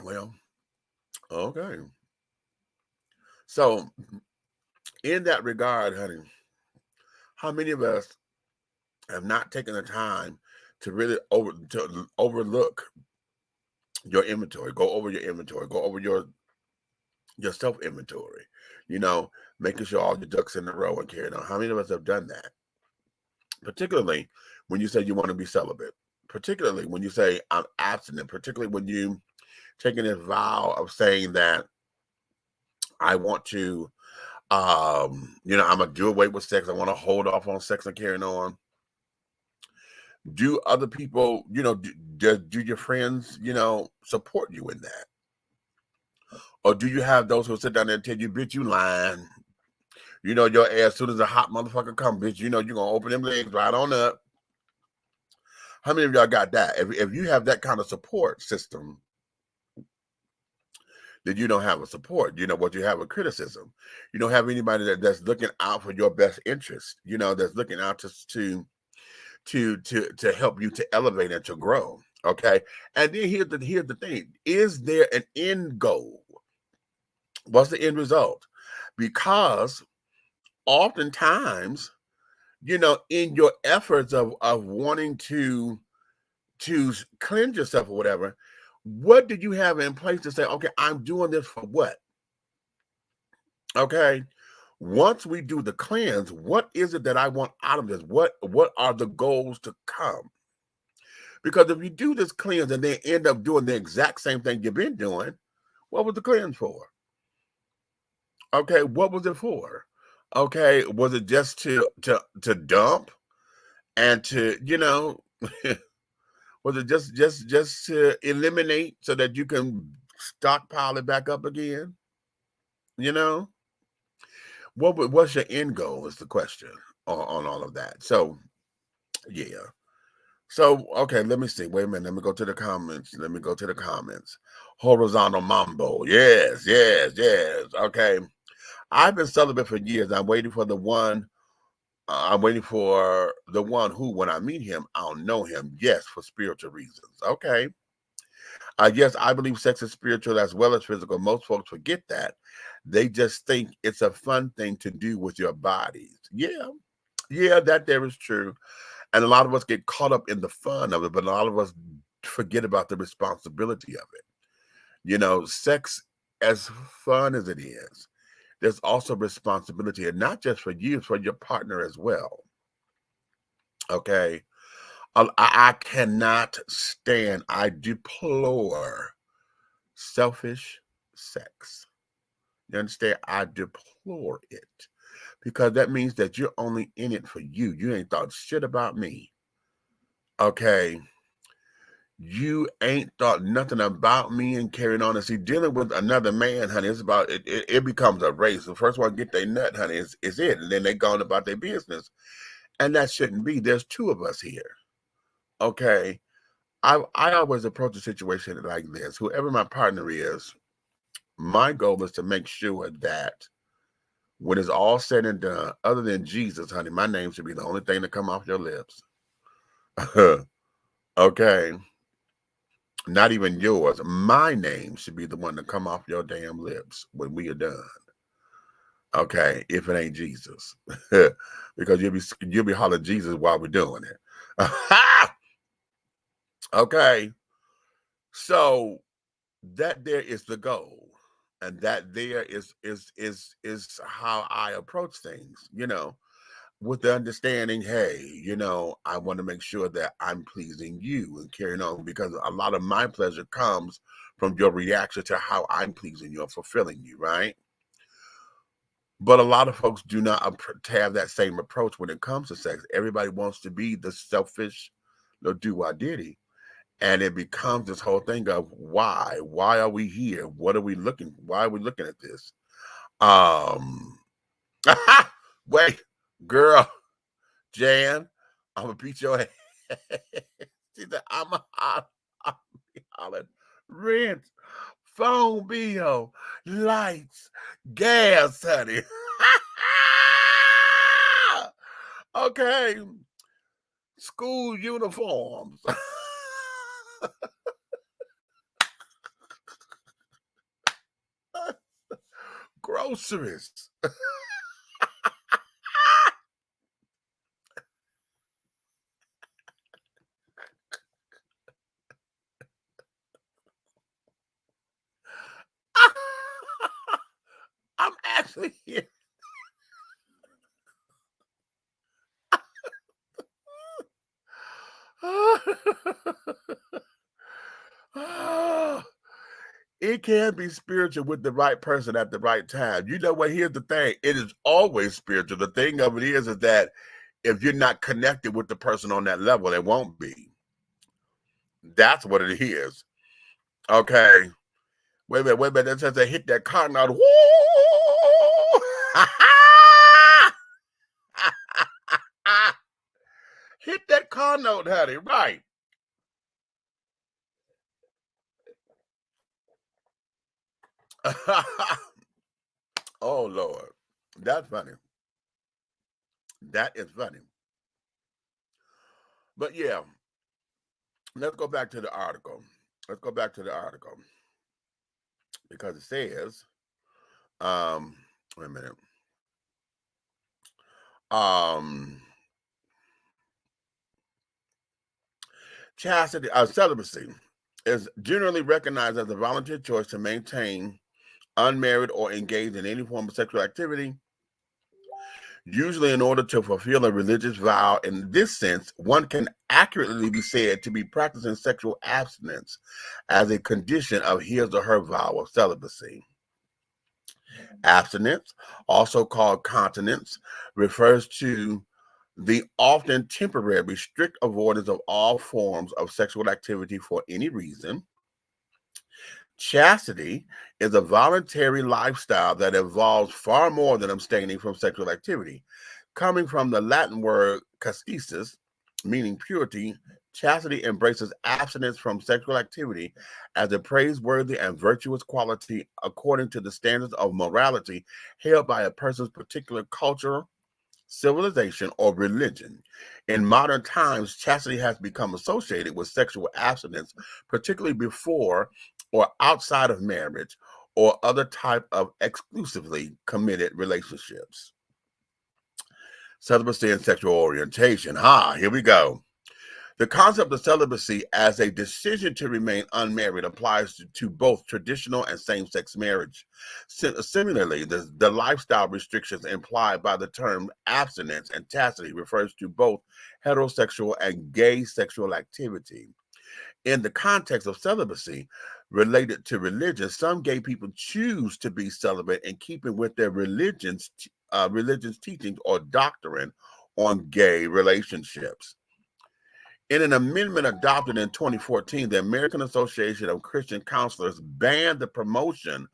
Well, okay. So, in that regard, honey, how many of us have not taken the time to really overlook your inventory, go over your inventory, go over your self-inventory, making sure all your ducks in a row and carrying on? How many of us have done that? Particularly when you say you want to be celibate, particularly when you say I'm abstinent, particularly when you taking this vow of saying that I want to, I'm gonna do away with sex. I want to hold off on sex and carrying on. Do other people, do your friends, support you in that? Or do you have those who sit down there and tell you, bitch, you lying? You know your ass, as soon as a hot motherfucker come, bitch, you know you're going to open them legs right on up. How many of y'all got that? If you have that kind of support system, then you don't have a support. You know what you have a criticism. You don't have anybody that's looking out for your best interest. You know, that's looking out to help you to elevate and to grow. Okay. And then here's the thing. Is there an end goal? What's the end result? Because oftentimes, you know, in your efforts of wanting to cleanse yourself or whatever, what did you have in place to say, okay, I'm doing this for what? Okay. Once we do the cleanse, what is it that I want out of this? What are the goals to come? Because if you do this cleanse and then end up doing the exact same thing you've been doing, what was the cleanse for? Okay, what was it for? Okay, was it just to dump and to, you know, was it just to eliminate so that you can stockpile it back up again? You know, what's your end goal is the question on all of that. So, yeah. So, okay, let me see. Wait a minute. Let me go to the comments. Horizontal mambo. Yes. Okay. I've been celibate for years. I'm waiting for the one who, when I meet him, I'll know him. Yes, for spiritual reasons. Okay. Yes, I believe sex is spiritual as well as physical. Most folks forget that. They just think it's a fun thing to do with your bodies. Yeah, that there is true. And a lot of us get caught up in the fun of it, but a lot of us forget about the responsibility of it. You know, sex, as fun as it is, there's also responsibility, and not just for you, for your partner as well. Okay. I cannot stand, I deplore selfish sex. You understand? I deplore it. Because that means that you're only in it for you. You ain't thought shit about me. Okay. You ain't thought nothing about me and carrying on. And see, dealing with another man, honey, it's about it becomes a race. The first one get their nut, honey, is it. And then they go on about their business. And that shouldn't be. There's two of us here. Okay. I always approach a situation like this. Whoever my partner is, my goal is to make sure that when it's all said and done, other than Jesus, honey, my name should be the only thing to come off your lips. Okay. Not even yours. My name should be the one to come off your damn lips when we are done. Okay. If it ain't Jesus. Because you'll be hollering Jesus while we're doing it. Okay. So that there is the goal. And that there is how I approach things, you know, with the understanding, hey, you know, I want to make sure that I'm pleasing you and carrying on, because a lot of my pleasure comes from your reaction to how I'm pleasing you and fulfilling you, right? But a lot of folks do not have that same approach when it comes to sex. Everybody wants to be the selfish little do-I-diddy. And it becomes this whole thing of why? Why are we here? What are we looking? Why are we looking at this? Wait, girl, Jan, I'm gonna beat your ass. She said, I'm hollering. Rent, phone bill, lights, gas, honey. Okay, school uniforms. Groceries. I'm actually here. It can be spiritual with the right person at the right time. You know what? Here's the thing. It is always spiritual. The thing of it is that if you're not connected with the person on that level, it won't be. That's what it is. Okay. Wait a minute. That says they hit that cotton out. Woo! Hit that car note, honey. Right. Oh, Lord. That's funny. That is funny. But yeah, let's go back to the article. Because it says, wait a minute. Celibacy is generally recognized as a volunteer choice to maintain unmarried or engaged in any form of sexual activity, usually in order to fulfill a religious vow. In this sense, one can accurately be said to be practicing sexual abstinence as a condition of his or her vow of celibacy. Abstinence, also called continence, refers to the often temporary strict avoidance of all forms of sexual activity for any reason. Chastity is a voluntary lifestyle that involves far more than abstaining from sexual activity. Coming from the Latin word casticis, meaning purity, chastity embraces abstinence from sexual activity as a praiseworthy and virtuous quality according to the standards of morality held by a person's particular culture, civilization, or religion. In modern times, chastity has become associated with sexual abstinence, particularly before or outside of marriage or other type of exclusively committed relationships. Celibacy and sexual orientation. Here we go. The concept of celibacy as a decision to remain unmarried applies to both traditional and same-sex marriage. Similarly, the lifestyle restrictions implied by the term abstinence and chastity refers to both heterosexual and gay sexual activity. In the context of celibacy related to religion, some gay people choose to be celibate in keeping with their religion's teachings or doctrine on gay relationships. In an amendment adopted in 2014, the American Association of Christian Counselors banned the promotion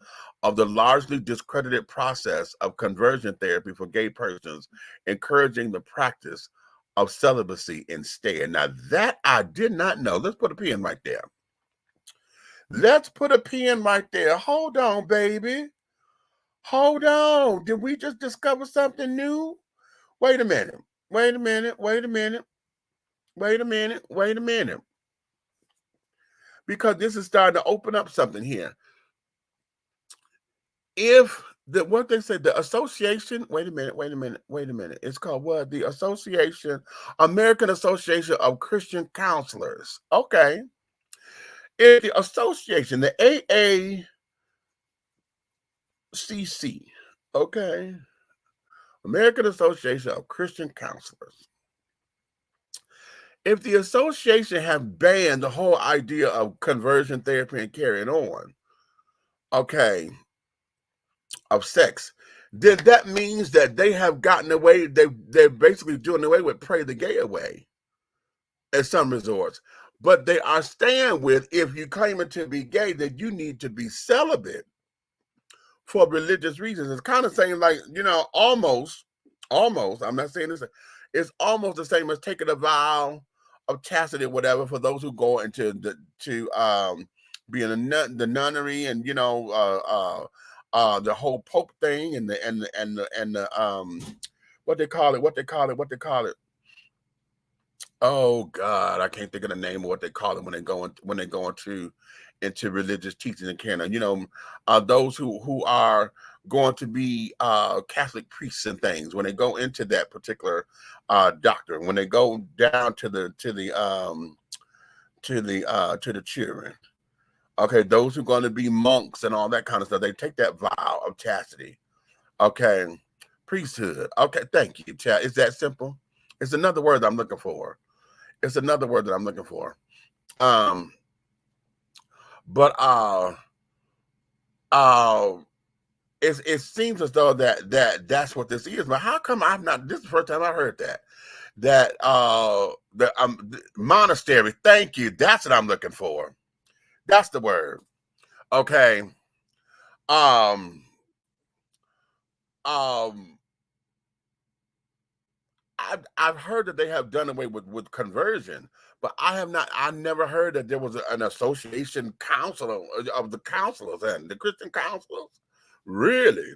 of the largely discredited process of conversion therapy for gay persons, encouraging the practice of celibacy instead. Now, that I did not know. Let's put a pin right there. Hold on, baby. Hold on. Did we just discover something new? Wait a minute. Because this is starting to open up something here. If what they say, the association, wait a minute. It's called what? The American Association of Christian Counselors. Okay. If the association, the AACC, okay. American Association of Christian Counselors. If the association have banned the whole idea of conversion therapy and carrying on, okay, of sex, then that means that they have gotten away, they're basically doing away with pray the gay away at some resorts. But they are staying with, if you claim it to be gay, that you need to be celibate for religious reasons. It's kind of saying like, almost, I'm not saying this, it's almost the same as taking a vow of chastity or whatever for those who go into being the nunnery and the whole Pope thing and the what they call it. Oh God, I can't think of the name of what they call it when they go into religious teaching in Canada. Those who are going to be Catholic priests and things, when they go into that particular doctrine, when they go down to the children. Okay, those who are going to be monks and all that kind of stuff, they take that vow of chastity. Okay, priesthood. Okay, thank you, Chad. It's that simple. It's another word that I'm looking for. It seems as though that's what this is. But how come I've not? This is the first time I heard that. The monastery. Thank you. That's what I'm looking for. That's the word. Okay. Um, um, I've heard that they have done away with conversion, but I have not. I never heard that there was an association council of the counselors and the Christian counselors. Really,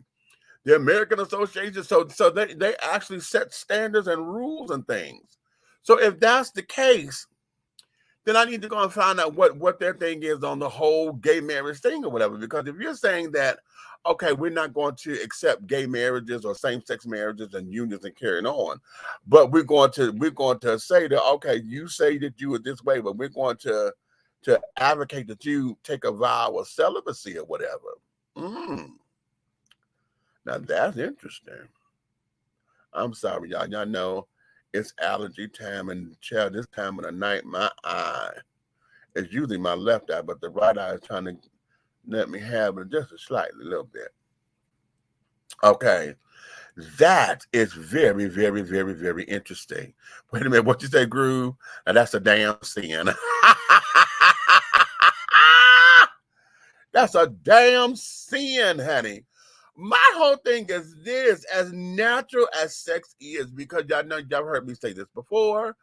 the American Association. So they actually set standards and rules and things. So if that's the case, then I need to go and find out what their thing is on the whole gay marriage thing or whatever. Because if you're saying that, okay, we're not going to accept gay marriages or same-sex marriages and unions and carrying on, but we're going to say that, okay, you say that you are this way, but we're going to advocate that you take a vow of celibacy or whatever. Now that's interesting. I'm sorry, y'all. Y'all know it's allergy time, and child, this time of the night, my eye is usually my left eye, but the right eye is trying to let me have it just a little bit. Okay, that is very, very, very, very interesting. Wait a minute, what you say, Groove? Now that's a damn sin. That's a damn sin, honey. My whole thing is this: as natural as sex is, because y'all know, y'all heard me say this before,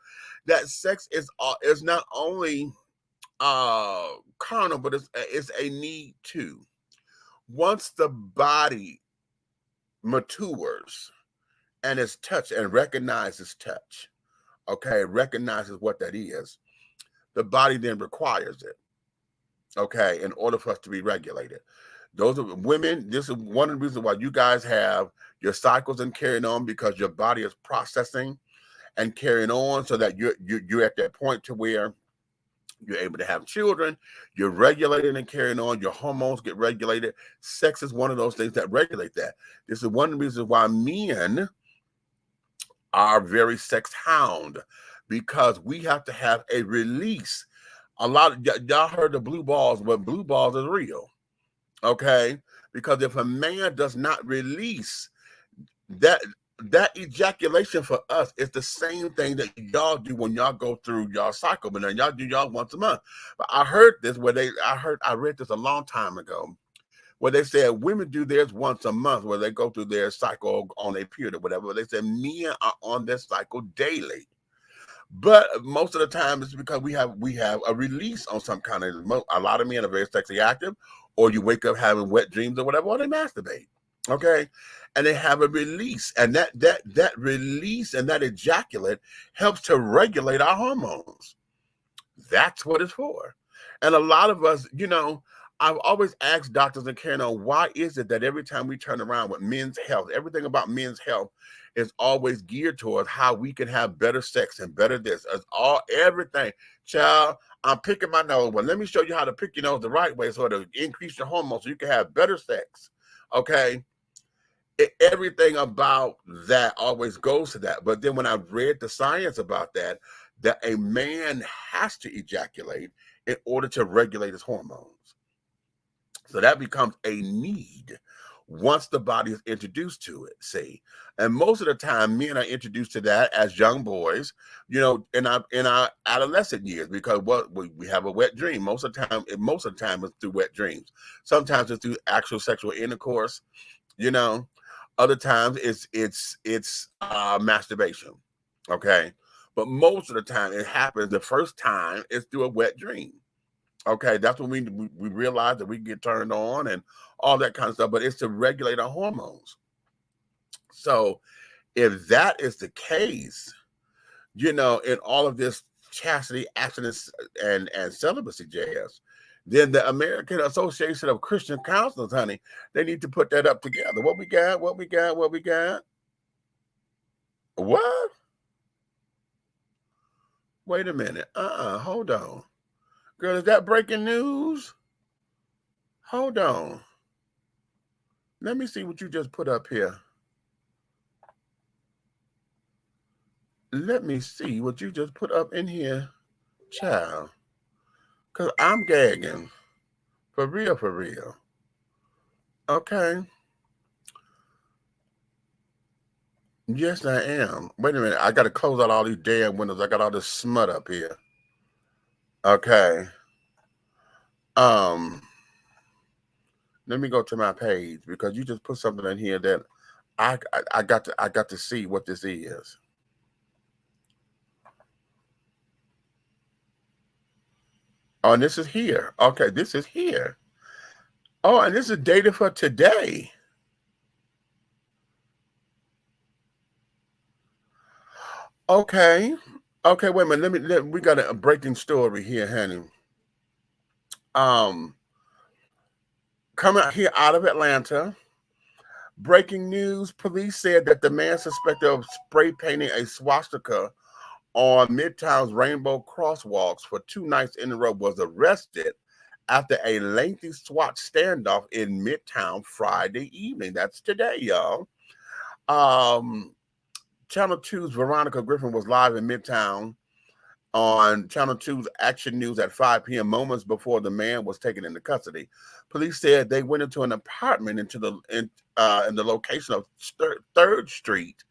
that sex is not only carnal, but it's a need too. Once the body matures and is touched and recognizes touch, okay, recognizes what that is, the body then requires it, okay, in order for us to be regulated. Those are women. This is one of the reasons why you guys have your cycles and carrying on, because your body is processing and carrying on, so that you're at that point to where you're able to have children. You're regulated and carrying on. Your hormones get regulated. Sex is one of those things that regulate that. This is one of the reasons why men are very sex hound, because we have to have a release. A lot of y'all heard the blue balls, but blue balls is real. Okay, because if a man does not release that ejaculation, for us, it's the same thing that y'all do when y'all go through y'all cycle, but then y'all do y'all once a month. But I heard this I read this a long time ago, where they said women do theirs once a month, where they go through their cycle on a period or whatever. But they said men are on their cycle daily. But most of the time, it's because we have a release on some kind of. A lot of men are very sexually active, or you wake up having wet dreams or whatever, or they masturbate. Okay, and they have a release, and that release and that ejaculate helps to regulate our hormones. That's what it's for. And a lot of us, I've always asked doctors and carrying on, why is it that every time we turn around with men's health, everything about men's health is always geared towards how we can have better sex and better this, everything. Child, I'm picking my nose. Well, let me show you how to pick your nose the right way, so to increase your hormones so you can have better sex. Okay. Everything about that always goes to that. But then when I read the science about that a man has to ejaculate in order to regulate his hormones. So that becomes a need once the body is introduced to it, see. And most of the time, men are introduced to that as young boys, in our adolescent years, because we have a wet dream. Most of the time it's through wet dreams. Sometimes it's through actual sexual intercourse, Other times it's masturbation, okay? But most of the time it happens, the first time it's through a wet dream. Okay, that's when we realize that we get turned on and all that kind of stuff, but it's to regulate our hormones. So if that is the case, in all of this chastity, abstinence, and celibacy jazz, then the American Association of Christian Counselors, honey, they need to put that up together. What we got? What? Wait a minute. Hold on. Girl, is that breaking news? Hold on. Let me see what you just put up here. Let me see what you just put up in here, child. Because I'm gagging. For real. Okay. Yes, I am. Wait a minute. I got to close out all these damn windows. I got all this smut up here. Okay. Now Let me go to my page because you just put something in here that I got to see what this is. Oh, and this is here. Okay, this is here. Oh, and this is dated for today. Okay. Okay, wait a minute. We got a breaking story here, honey. Coming here out of Atlanta. Breaking news, police said that the man suspected of spray painting a swastika on Midtown's Rainbow Crosswalks for 2 nights in a row was arrested after a lengthy SWAT standoff in Midtown Friday evening. That's today, y'all. Channel 2's Veronica Griffin was live in Midtown on Channel 2's Action News at 5 p.m., moments before the man was taken into custody. Police said they went into an apartment in the location of 3rd Street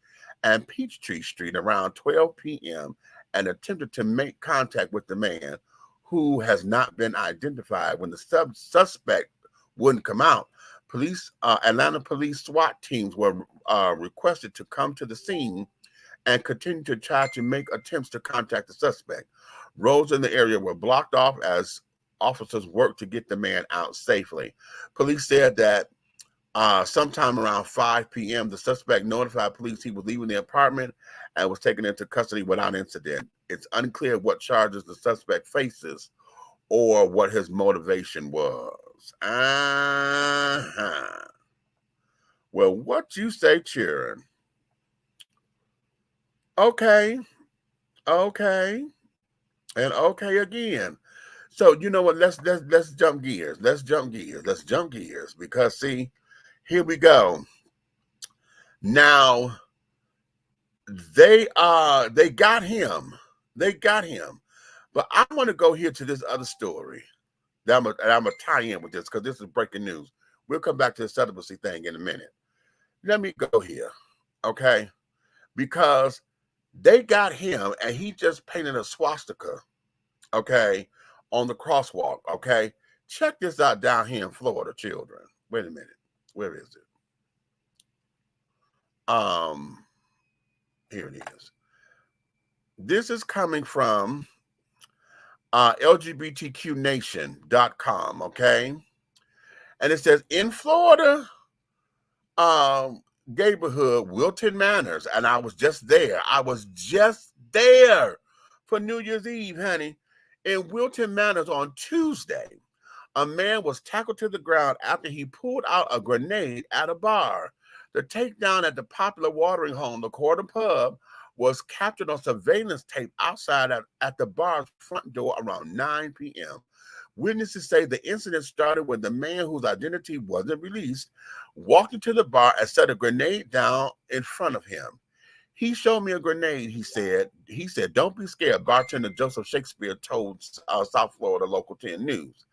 and Peachtree Street around 12 p.m. and attempted to make contact with the man, who has not been identified. When the suspect wouldn't come out, Atlanta police SWAT teams were requested to come to the scene and continue to try to make attempts to contact the suspect. Roads in the area were blocked off as officers worked to get the man out safely. Police said that sometime around 5 p.m., the suspect notified police he was leaving the apartment and was taken into custody without incident. It's unclear what charges the suspect faces or what his motivation was. Well, what you say, cheering? Okay, and okay again. So you know what? Let's jump gears. Let's jump gears because see, here we go. Now they got him. But I want to go here to this other story that I'm gonna tie in with this because this is breaking news. We'll come back to the celibacy thing in a minute. Let me go here, okay? Because they got him and he just painted a swastika, okay, on the crosswalk, okay? Check this out down here in Florida, children. Wait a minute. Where is it? Here it is. This is coming from LGBTQnation.com, okay? And it says, in Florida, neighborhood, Wilton Manors, and I was just there. For New Year's Eve, honey. In Wilton Manors on Tuesday, a man was tackled to the ground after he pulled out a grenade at a bar. The takedown at the popular watering hole, the Quarter Pub, was captured on surveillance tape outside at the bar's front door around 9 p.m. Witnesses say the incident started when the man, whose identity wasn't released, walked into the bar and set a grenade down in front of him. He showed me a grenade, he said. He said, "Don't be scared," bartender Joseph Shakespeare told South Florida Local 10 News.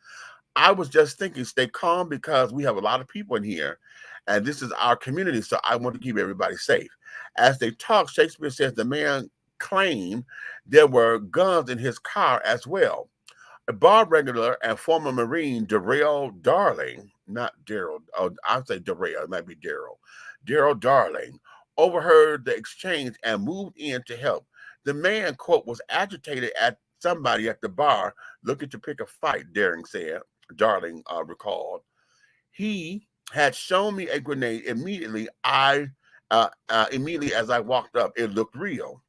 "I was just thinking, stay calm because we have a lot of people in here and this is our community, so I want to keep everybody safe." As they talked, Shakespeare says the man claimed there were guns in his car as well. A bar regular and former Marine Darrell Darling, not Daryl, I'd say Darrell, it might be Darrell Darling, overheard the exchange and moved in to help. The man, quote, was agitated at somebody at the bar looking to pick a fight, Darling recalled. He had shown me a grenade immediately as I walked up. It looked real.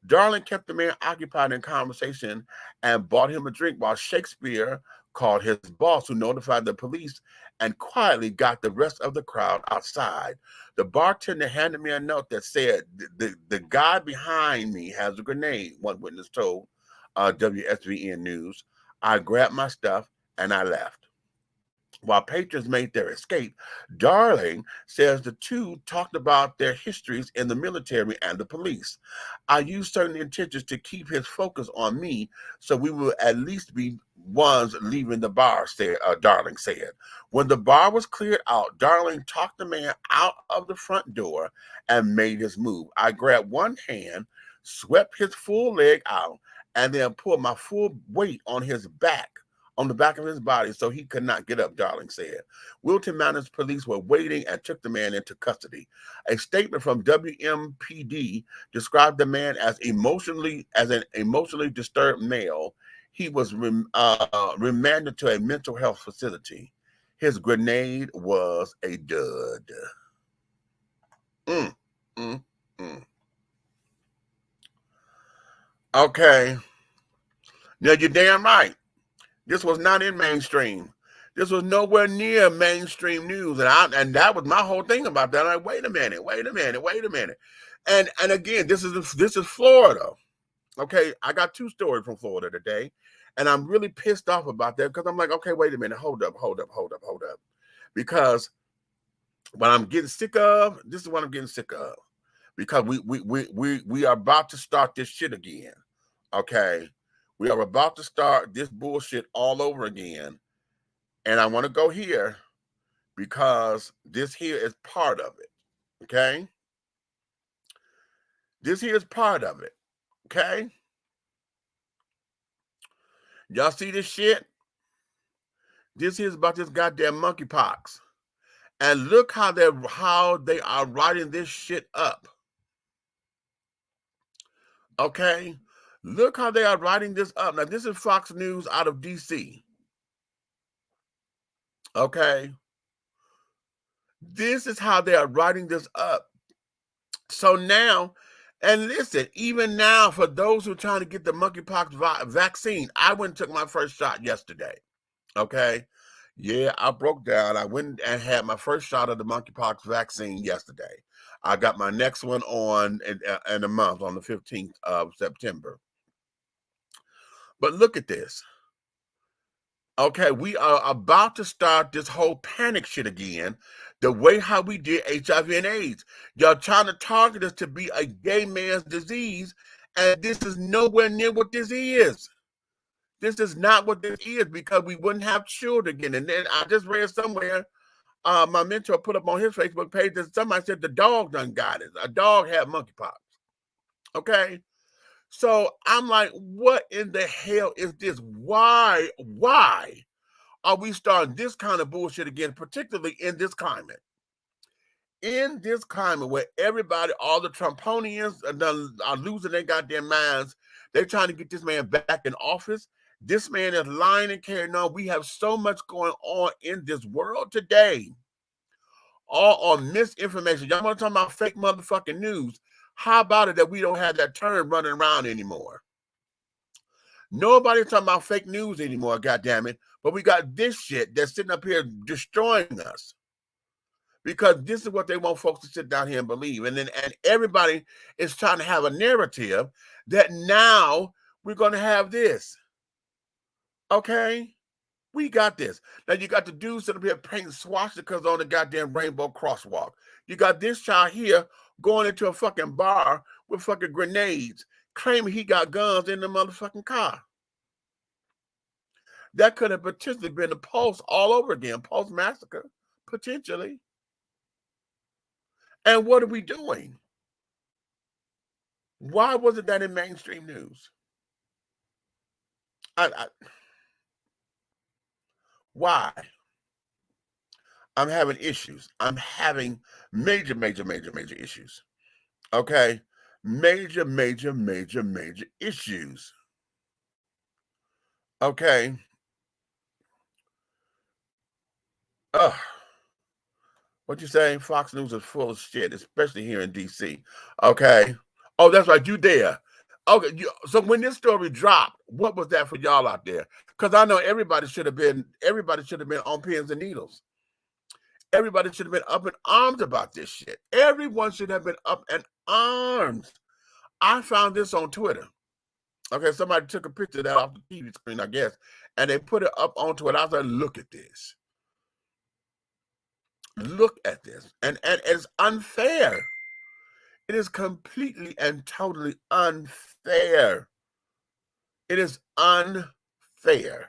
Darling kept the man occupied in conversation and bought him a drink while Shakespeare called his boss, who notified the police and quietly got the rest of the crowd outside. The bartender handed me a note that said, the guy behind me has a grenade, one witness told WSVN News. I grabbed my stuff and I left. While patrons made their escape, Darling says the two talked about their histories in the military and the police. "I used certain intentions to keep his focus on me, so we will at least be ones leaving the bar," Darling said. When the bar was cleared out, Darling talked the man out of the front door and made his move. "I grabbed one hand, swept his full leg out, and then pulled my full weight on his back on the back of his body so he could not get up, Darling said. Wilton Manors police were waiting and took the man into custody. A statement from WMPD described the man as an emotionally disturbed male. He was remanded to a mental health facility. His grenade was a dud. Okay. Now, you're damn right. This was not in mainstream. This was nowhere near mainstream news. And that was my whole thing about that. Like, wait a minute. And again, this is Florida. Okay, I got 2 stories from Florida today. And I'm really pissed off about that because I'm like, okay, wait a minute. Hold up. Because what I'm getting sick of, this is what I'm getting sick of. Because we are about to start this shit again. Okay. We are about to start this bullshit all over again. And I want to go here because this here is part of it. Okay. This here is part of it. Okay. Y'all see this shit? This here is about this goddamn monkeypox. And look how they are writing this shit up. Okay. Look how they are writing this up. Now, this is Fox News out of D.C. Okay. This is how they are writing this up. So now, and listen, even now, for those who are trying to get the monkeypox vaccine, I went and took my first shot yesterday. Okay. Yeah, I broke down. I went and had my first shot of the monkeypox vaccine yesterday. I got my next one on in a month, on the 15th of September. But look at this. Okay, we are about to start this whole panic shit again, the way how we did HIV and AIDS. Y'all trying to target us to be a gay man's disease, and this is nowhere near what this is. This is not what this is, because we wouldn't have children again. And then I just read somewhere, my mentor put up on his Facebook page that somebody said the dog done got it. A dog had monkeypox. Okay? So I'm like, what in the hell is this? Why are we starting this kind of bullshit again, particularly in this climate? In this climate where everybody, all the Trumponians are losing their goddamn minds, they're trying to get this man back in office. This man is lying and carrying on. We have so much going on in this world today. All on misinformation. Y'all want to talk about fake motherfucking news? How about it that we don't have that term running around anymore? Nobody's talking about fake news anymore, goddammit. But we got this shit that's sitting up here destroying us. Because this is what they want folks to sit down here and believe. And everybody is trying to have a narrative that now we're going to have this. Okay? We got this. Now you got the dudes sitting up here painting swastikas on the goddamn rainbow crosswalk. You got this child here going into a fucking bar with fucking grenades, claiming he got guns in the motherfucking car. That could have potentially been the Pulse all over again, Pulse massacre, potentially. And what are we doing? Why wasn't that in mainstream news? Why? I'm having issues. I'm having major issues. Okay? Major issues. Okay? What you saying? Fox News is full of shit, especially here in D.C. Okay? Oh, that's right. You there. Okay. So when this story dropped, what was that for y'all out there? Because I know everybody should have been on pins and needles. Everybody should have been up in arms about this shit. Everyone should have been up in arms. I found this on Twitter. Okay, somebody took a picture of that off the TV screen, I guess, and they put it up onto it. I was like, look at this. Look at this. And it's unfair. It is completely and totally unfair. It is unfair.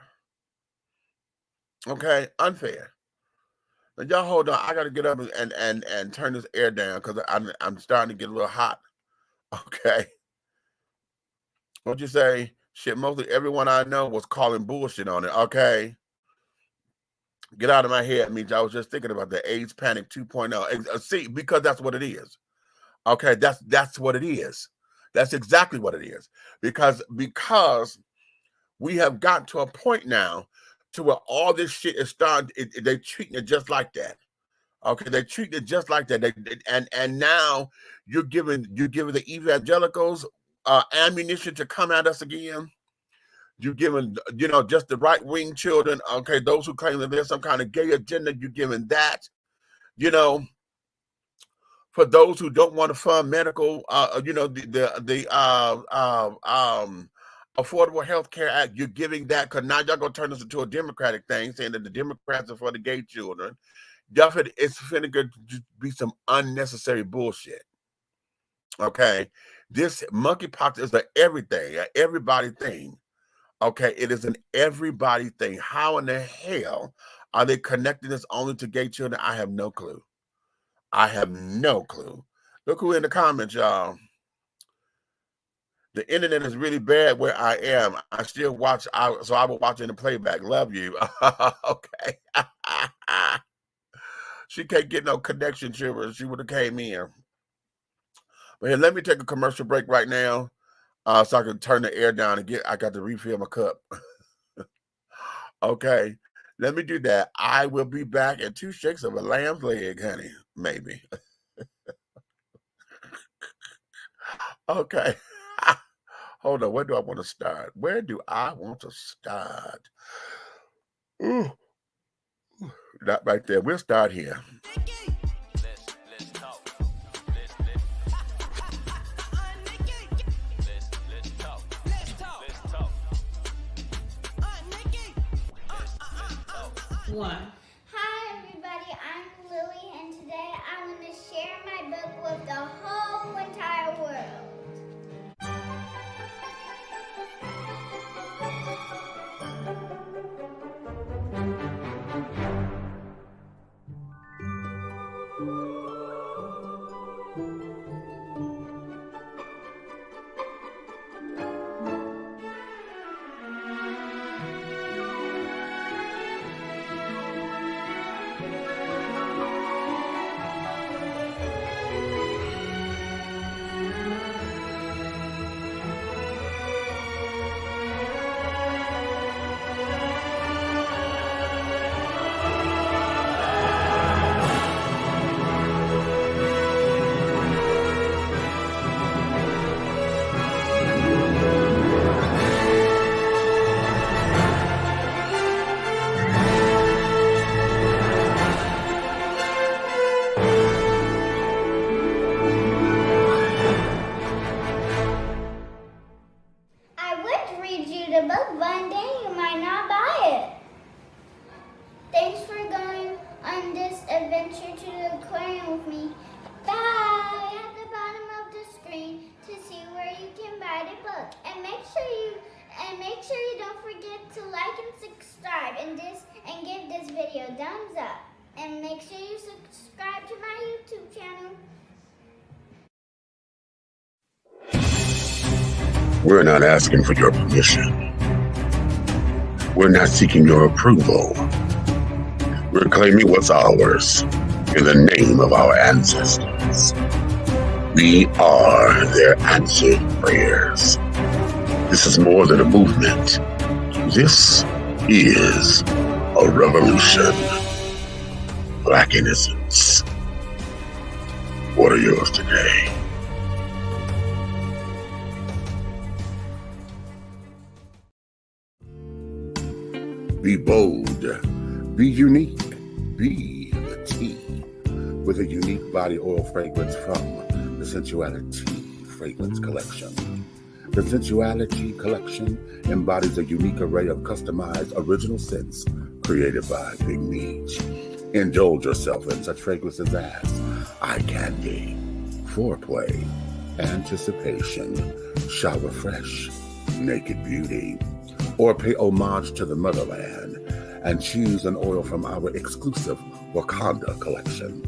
Okay, unfair. Now, y'all hold on. I got to get up and turn this air down because I'm starting to get a little hot. Okay. What'd you say? Shit, mostly everyone I know was calling bullshit on it. Okay. Get out of my head, means I was just thinking about the AIDS Panic 2.0. See, because that's what it is. Okay, that's what it is. That's exactly what it is. Because we have gotten to a point now to where all this shit is starting. They're treating it just like that. Okay, they treat it just like that. And now you're giving the evangelicals ammunition to come at us again. You're giving, just the right-wing children, okay, those who claim that there's some kind of gay agenda, you're giving that, for those who don't want to fund medical, the Affordable Health Care Act, you're giving that, because now y'all going to turn this into a Democratic thing, saying that the Democrats are for the gay children. It's finna be some unnecessary bullshit. Okay? This monkeypox is an everybody thing. Okay, it is an everybody thing. How in the hell are they connecting this only to gay children? I have no clue. I have no clue. Look who in the comments, y'all. The internet is really bad where I am. I still watch, so I will watch in the playback. Love you. Okay. She can't get no connection to her. She would have came in. But here, let me take a commercial break right now. So I can turn the air down and I got to refill my cup. Okay, let me do that. I will be back in 2 shakes of a lamb's leg, honey. Maybe. Okay. Hold on. Where do I want to start? Ooh. Not right there. We'll start here. Hi everybody, I'm Lily, and today I'm going to share my book with the whole entire world. And give this video a thumbs up. And make sure you subscribe to my YouTube channel. We're not asking for your permission. We're not seeking your approval. We're claiming what's ours in the name of our ancestors. We are their answered prayers. This is more than a movement. This is a revolution. Black innocence. What are yours today? Be bold, be unique, be the tea, with a unique body oil fragrance from the Sensuality Fragrance Collection. The Sensuality Collection embodies a unique array of customized original scents created by Big Meech. Indulge yourself in such fragrances as eye candy, foreplay, anticipation, shower fresh, naked beauty, or pay homage to the motherland and choose an oil from our exclusive Wakanda collection.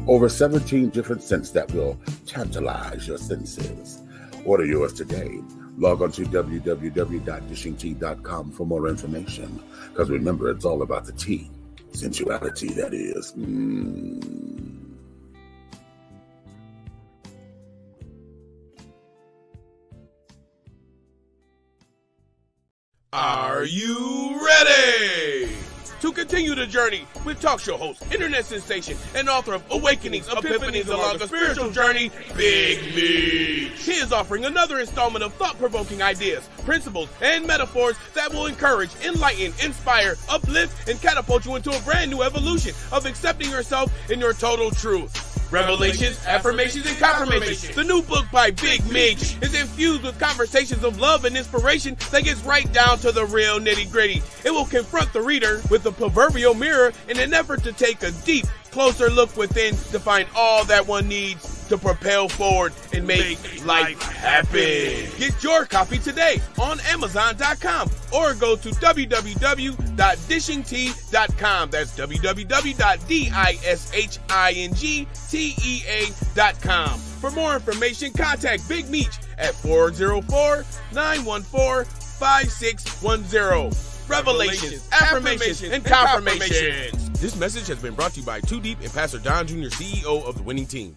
Over 17 different scents that will tantalize your senses. Order yours today Log on to www.dishingtea.com for more information. Because remember, it's all about the tea. Sensuality, that is. Are you ready to continue the journey with talk show host, internet sensation, and author of Awakenings, Epiphanies Along a Spiritual Journey, Big Meech? He is offering another installment of thought-provoking ideas, principles, and metaphors that will encourage, enlighten, inspire, uplift, and catapult you into a brand new evolution of accepting yourself in your total truth. Revelations, Affirmations, and Confirmations. The new book by Big Meech is infused with conversations of love and inspiration that gets right down to the real nitty-gritty. It will confront the reader with the proverbial mirror in an effort to take a deep, closer look within to find all that one needs to propel forward and make life happen. Get your copy today on Amazon.com or go to www.dishingtea.com. That's www.dishingtea.com. For more information, contact Big Meech at 404-914-5610. Revelations, Affirmations, and Confirmations. This message has been brought to you by Too Deep and Pastor Don Jr., CEO of the Winning Team.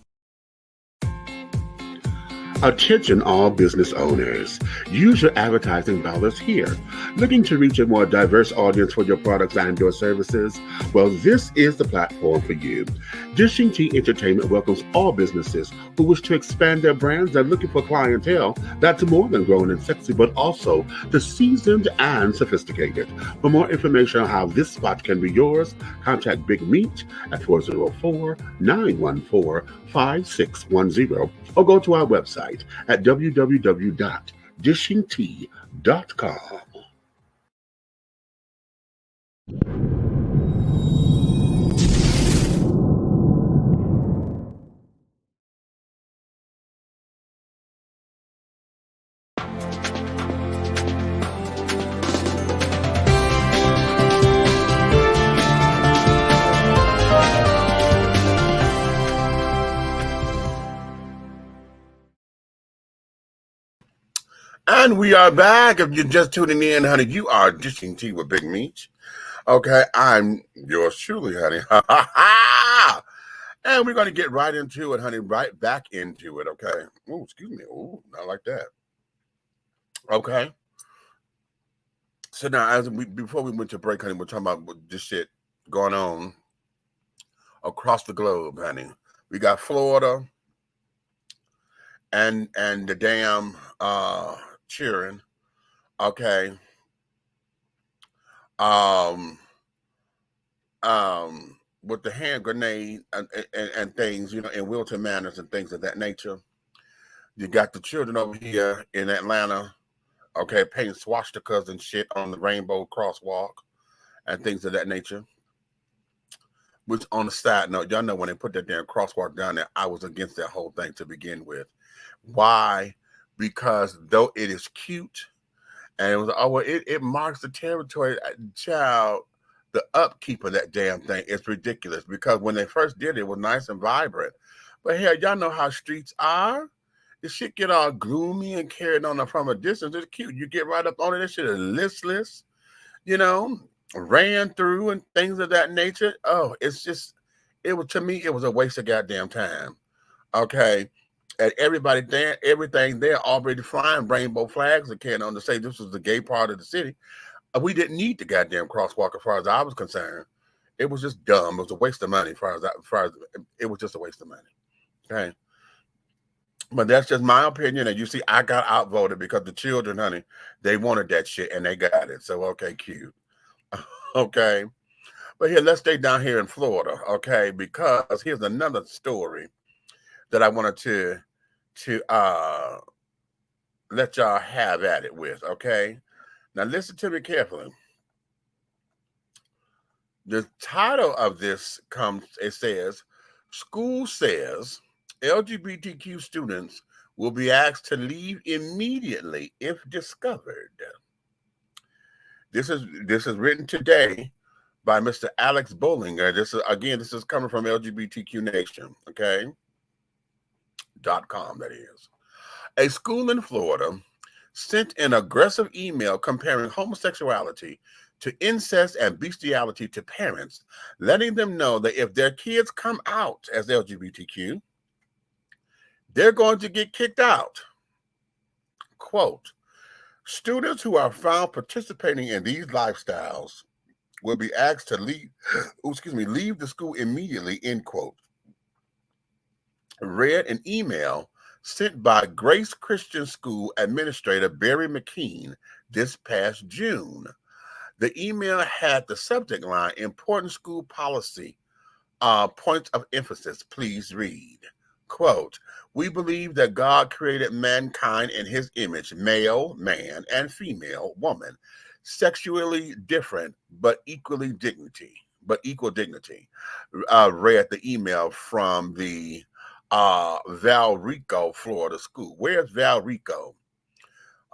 Attention all business owners. Use your advertising dollars here. Looking to reach a more diverse audience for your products and your services? Well, this is the platform for you. Dishing Tea Entertainment welcomes all businesses who wish to expand their brands and looking for clientele that's more than grown and sexy, but also the seasoned and sophisticated. For more information on how this spot can be yours, contact Big Meech at 404-914-5610 or go to our website at www.dishingtea.com. And we are back. If you're just tuning in, honey, you are Dishing Tea with Big Meech. Okay, I'm yours truly, honey. And we're going to get right into it, honey, right back into it, okay? Oh, excuse me. Oh, not like that. Okay. So now, before we went to break, honey, we're talking about this shit going on across the globe, honey. We got Florida and the damn cheering, okay. With the hand grenade and things, you know, in Wilton Manors and things of that nature. You got the children over here in Atlanta, okay, painting swastikas and shit on the rainbow crosswalk and things of that nature. Which, on the side note, y'all know when they put that damn crosswalk down there, I was against that whole thing to begin with. Why? Because though it is cute, and it was, oh, well, it marks the territory, child, the upkeep of that damn thing is ridiculous. Because when they first did it, it was nice and vibrant. But hell, y'all know how streets are. The shit get all gloomy and carried on from a distance. It's cute. You get right up on it, that shit is listless, you know, ran through and things of that nature. Oh, it's just, it was, to me, it was a waste of goddamn time. Okay. And everybody there, everything there already flying rainbow flags and carrying on to say this was the gay part of the city. We didn't need the goddamn crosswalk as far as I was concerned. It was just dumb. It was a waste of money as far as it was just a waste of money. Okay. But that's just my opinion. And you see, I got outvoted because the children, honey, they wanted that shit and they got it. So, okay, cute. Okay. But here, let's stay down here in Florida, okay? Because here's another story that I wanted to let y'all have at it with, okay? Now listen to me carefully. The title of this it says, school says LGBTQ students will be asked to leave immediately if discovered. This is written today by Mr. Alex Bollinger. This is coming from LGBTQ Nation, okay? .com, that is. A school in Florida sent an aggressive email comparing homosexuality to incest and bestiality to parents, letting them know that if their kids come out as LGBTQ, they're going to get kicked out. Quote, students who are found participating in these lifestyles will be asked to leave the school immediately, end quote. Read an email sent by Grace Christian School Administrator Barry McKean this past June. The email had the subject line, important school policy, points of emphasis, please read. Quote, we believe that God created mankind in his image, male, man, and female, woman, sexually different, but equal dignity. Read the email from the Valrico, Florida school. Where's Valrico?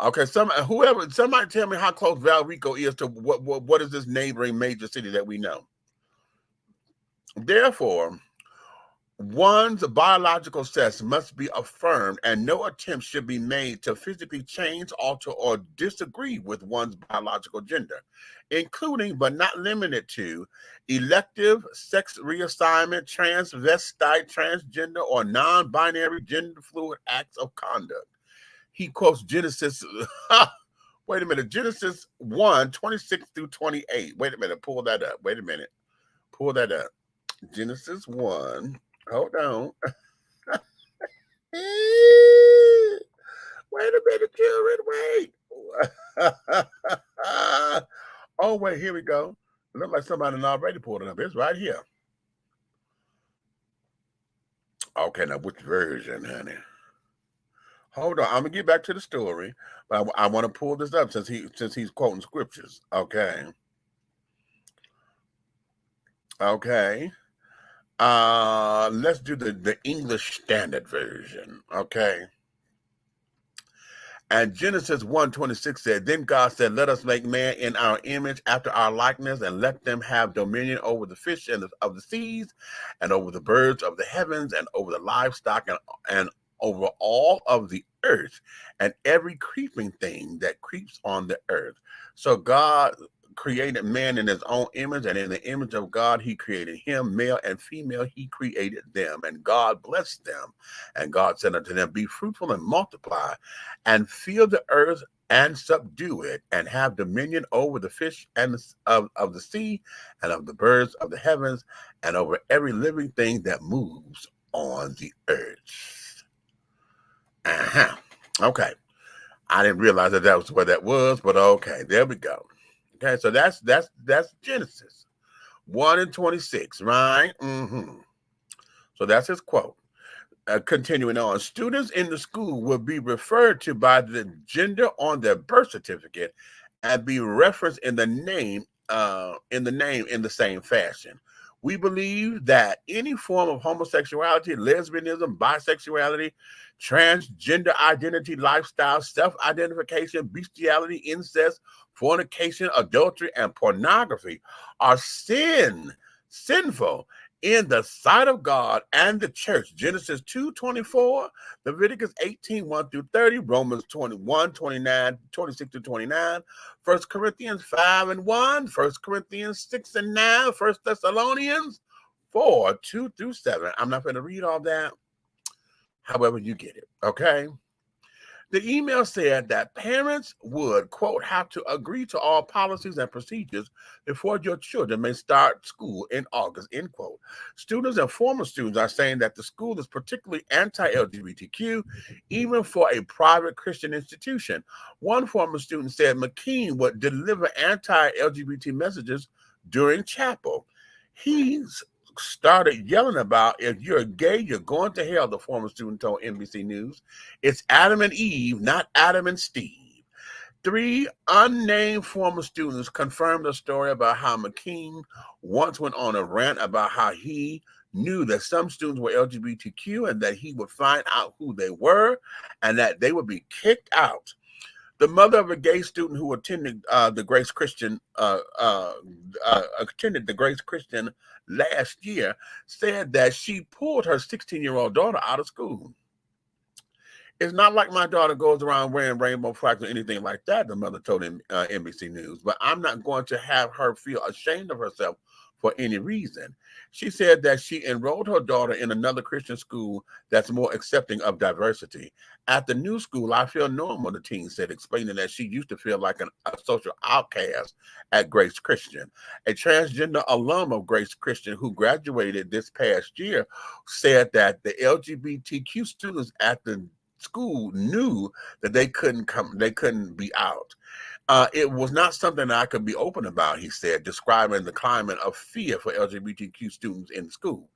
Okay, somebody tell me how close Valrico is to what is this neighboring major city that we know. Therefore, one's biological sex must be affirmed, and no attempt should be made to physically change, alter, or disagree with one's biological gender, including but not limited to elective sex reassignment, transvestite, transgender, or non-binary gender fluid acts of conduct. He quotes Genesis, wait a minute, Genesis 1, 26 through 28. Wait a minute, pull that up. Pull that up. Genesis 1, hold on. Wait a minute, children, wait. Oh, wait, here we go. It looks like somebody already pulled it up. It's right here. Okay, now which version, honey? Hold on, I'm gonna get back to the story, but I want to pull this up since he's quoting scriptures. Okay. Let's do the English Standard Version. Okay. And Genesis 1:26 said, then God said, let us make man in our image after our likeness, and let them have dominion over the fish of the seas, and over the birds of the heavens, and over the livestock, and over all of the earth, and every creeping thing that creeps on the earth. So God created man in his own image, and in the image of God he created him, male and female he created them, and God blessed them. And God said unto them, be fruitful and multiply, and fill the earth and subdue it, and have dominion over the fish and of the sea, and of the birds of the heavens, and over every living thing that moves on the earth. Okay. I didn't realize that was where that was, but okay, there we go. Okay, so that's Genesis 1:26, right? So that's his quote. Continuing on, students in the school will be referred to by the gender on their birth certificate and be referenced in the name in the same fashion. We believe that any form of homosexuality, lesbianism, bisexuality, transgender identity, lifestyle, self-identification, bestiality, incest, fornication, adultery, and pornography are sinful in the sight of God and the church. Genesis 2:24, Leviticus 18:1 through 30, Romans 21:29, 26 through 29, 1 Corinthians 5:1, 1 Corinthians 6:9, 1 Thessalonians 4:2 through 7. I'm not going to read all that. However, you get it, okay? The email said that parents would, quote, have to agree to all policies and procedures before your children may start school in August, end quote. Students and former students are saying that the school is particularly anti-LGBTQ, even for a private Christian institution. One former student said McKean would deliver anti-LGBT messages during chapel. He's started yelling about, if you're gay, you're going to hell, the former student told NBC News. It's Adam and Eve, not Adam and Steve. 3 unnamed former students confirmed a story about how McKean once went on a rant about how he knew that some students were LGBTQ and that he would find out who they were and that they would be kicked out. The mother of a gay student who attended the Grace Christian last year said that she pulled her 16-year-old daughter out of school. It's not like my daughter goes around wearing rainbow flags or anything like that, the mother told NBC News. But I'm not going to have her feel ashamed of herself for any reason. She said that she enrolled her daughter in another Christian school that's more accepting of diversity. At the new school, I feel normal, the teen said, explaining that she used to feel like a social outcast at Grace Christian. A transgender alum of Grace Christian who graduated this past year said that the LGBTQ students at the school knew that they couldn't be out. It was not something that I could be open about, he said, describing the climate of fear for LGBTQ students in school.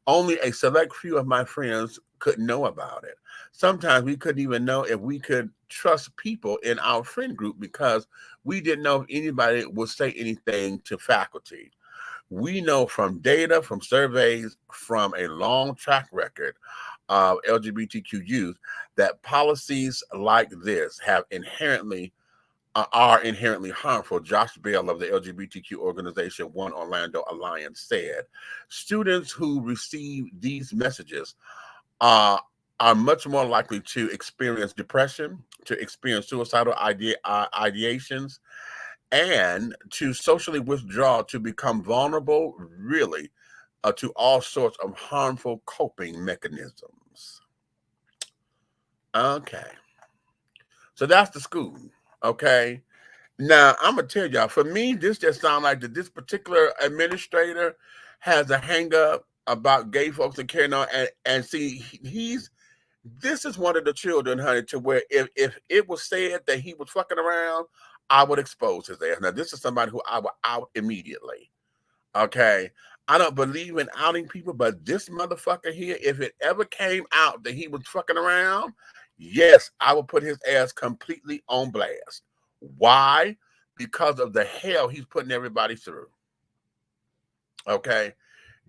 Only a select few of my friends could know about it. Sometimes we couldn't even know if we could trust people in our friend group because we didn't know if anybody would say anything to faculty. We know from data, from surveys, from a long track record of LGBTQ youth that policies like this are inherently harmful, Josh Bell of the LGBTQ organization One Orlando Alliance said. Students who receive these messages are much more likely to experience depression, to experience suicidal ideations, and to socially withdraw, to become vulnerable, really, to all sorts of harmful coping mechanisms. Okay. So that's the school. Okay. Now, I'm going to tell y'all, for me, this just sounds like that this particular administrator has a hang up about gay folks and carrying on. And see, this is one of the children, honey, to where if it was said that he was fucking around, I would expose his ass. Now, this is somebody who I would out immediately. Okay. I don't believe in outing people, but this motherfucker here, if it ever came out that he was fucking around, yes, I would put his ass completely on blast. Why? Because of the hell he's putting everybody through. Okay.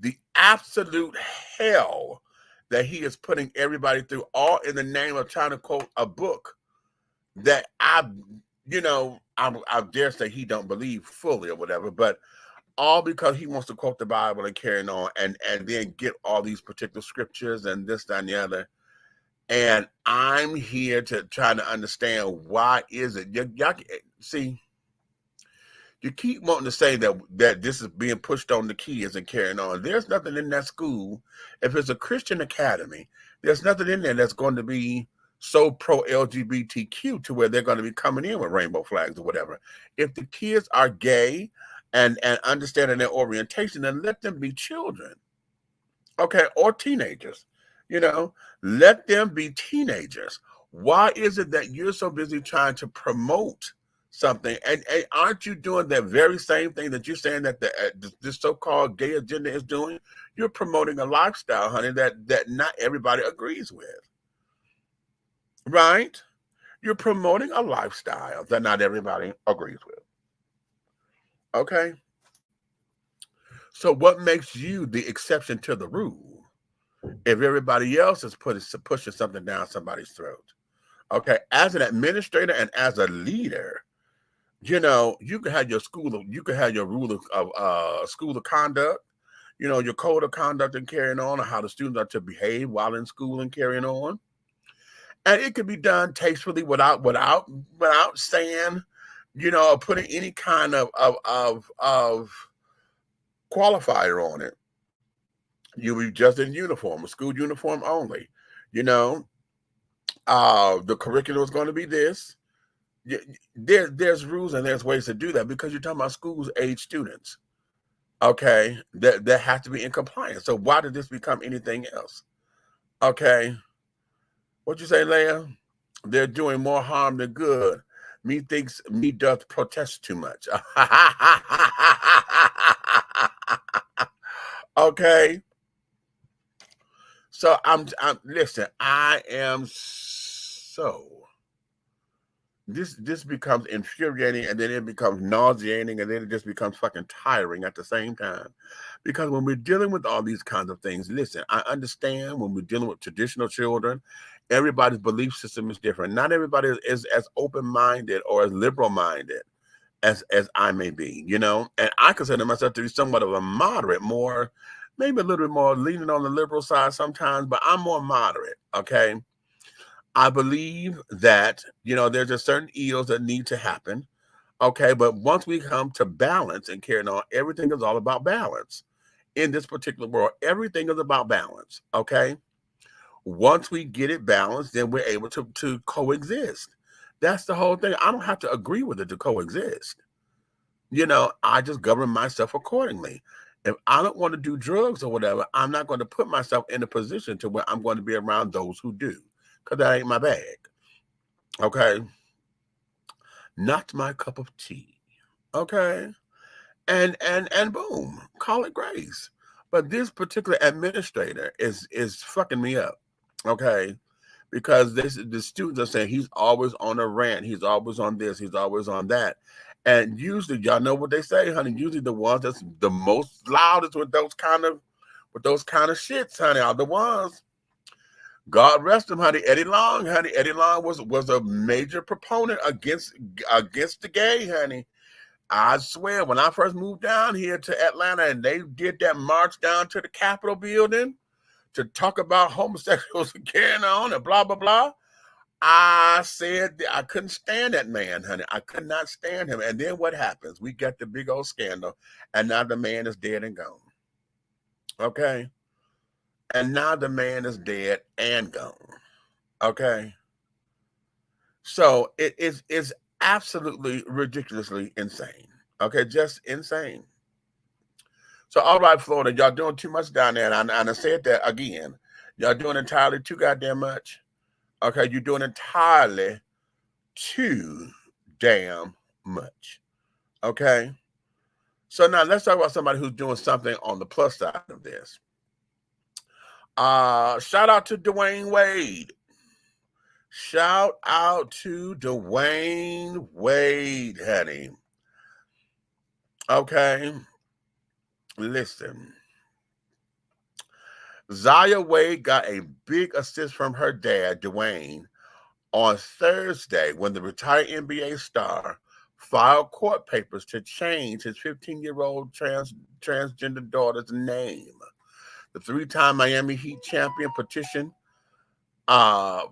The absolute hell that he is putting everybody through, all in the name of trying to quote a book that I dare say he don't believe fully or whatever, but all because he wants to quote the Bible and carrying on and then get all these particular scriptures and this, that, and the other. And I'm here to try to understand why is it. Y'all see, you keep wanting to say that this is being pushed on the kids and carrying on. There's nothing in that school. If it's a Christian academy, there's nothing in there that's going to be so pro-LGBTQ to where they're going to be coming in with rainbow flags or whatever. If the kids are gay and understanding their orientation, then let them be children. Okay, or teenagers. Let them be teenagers. Why is it that you're so busy trying to promote something? And aren't you doing that very same thing that you're saying that this so-called gay agenda is doing? You're promoting a lifestyle, honey, that not everybody agrees with. Right? You're promoting a lifestyle that not everybody agrees with. Okay? So what makes you the exception to the rule if everybody else is pushing something down somebody's throat? Okay, as an administrator and as a leader, you can have your your rule of school of conduct, your code of conduct and carrying on, or how the students are to behave while in school and carrying on. And it could be done tastefully without saying, putting any kind of qualifier on it. You'll be just in uniform, a school uniform only. The curriculum is going to be this. There's rules and there's ways to do that because you're talking about schools age students. Okay, that have to be in compliance. So why did this become anything else? Okay, what you say, Leia? They're doing more harm than good. Me doth protest too much. Okay. So listen, I am so, this becomes infuriating, and then it becomes nauseating, and then it just becomes fucking tiring at the same time. Because when we're dealing with all these kinds of things, listen, I understand when we're dealing with traditional children, everybody's belief system is different. Not everybody is as open-minded or as liberal-minded as I may be, and I consider myself to be somewhat of a moderate, maybe a little bit more leaning on the liberal side sometimes, but I'm more moderate, okay? I believe that, there's a certain ills that need to happen. Okay, but once we come to balance and carrying on, everything is all about balance. In this particular world, everything is about balance. Okay. Once we get it balanced, then we're able to coexist. That's the whole thing. I don't have to agree with it to coexist. I just govern myself accordingly. If I don't want to do drugs or whatever, I'm not going to put myself in a position to where I'm going to be around those who do, because that ain't my bag. Okay. Not my cup of tea. Okay. And boom, call it grace. But this particular administrator is fucking me up. Okay. Because the students are saying he's always on a rant, he's always on this, he's always on that. And usually, y'all know what they say, honey. Usually the ones that's the most loudest with those kind of shits, honey, are the ones. God rest him, honey. Eddie Long, honey. Eddie Long was a major proponent against the gay, honey. I swear, when I first moved down here to Atlanta and they did that march down to the Capitol building to talk about homosexuals carrying on and blah, blah, blah, I said I couldn't stand that man, honey. I could not stand him. And then what happens? We get the big old scandal, and now the man is dead and gone. Okay? And now the man is dead and gone. Okay? So it's absolutely ridiculously insane. Okay, just insane. So, all right, Florida, y'all doing too much down there. And I said that again. Y'all doing entirely too goddamn much. Okay, you're doing entirely too damn much. Okay? So now let's talk about somebody who's doing something on the plus side of this. Shout out to Dwayne Wade. Shout out to Dwayne Wade, honey. Okay. Listen. Zaya Wade got a big assist from her dad, Dwayne, on Thursday when the retired NBA star filed court papers to change his 15-year-old transgender daughter's name. The three-time Miami Heat petition filed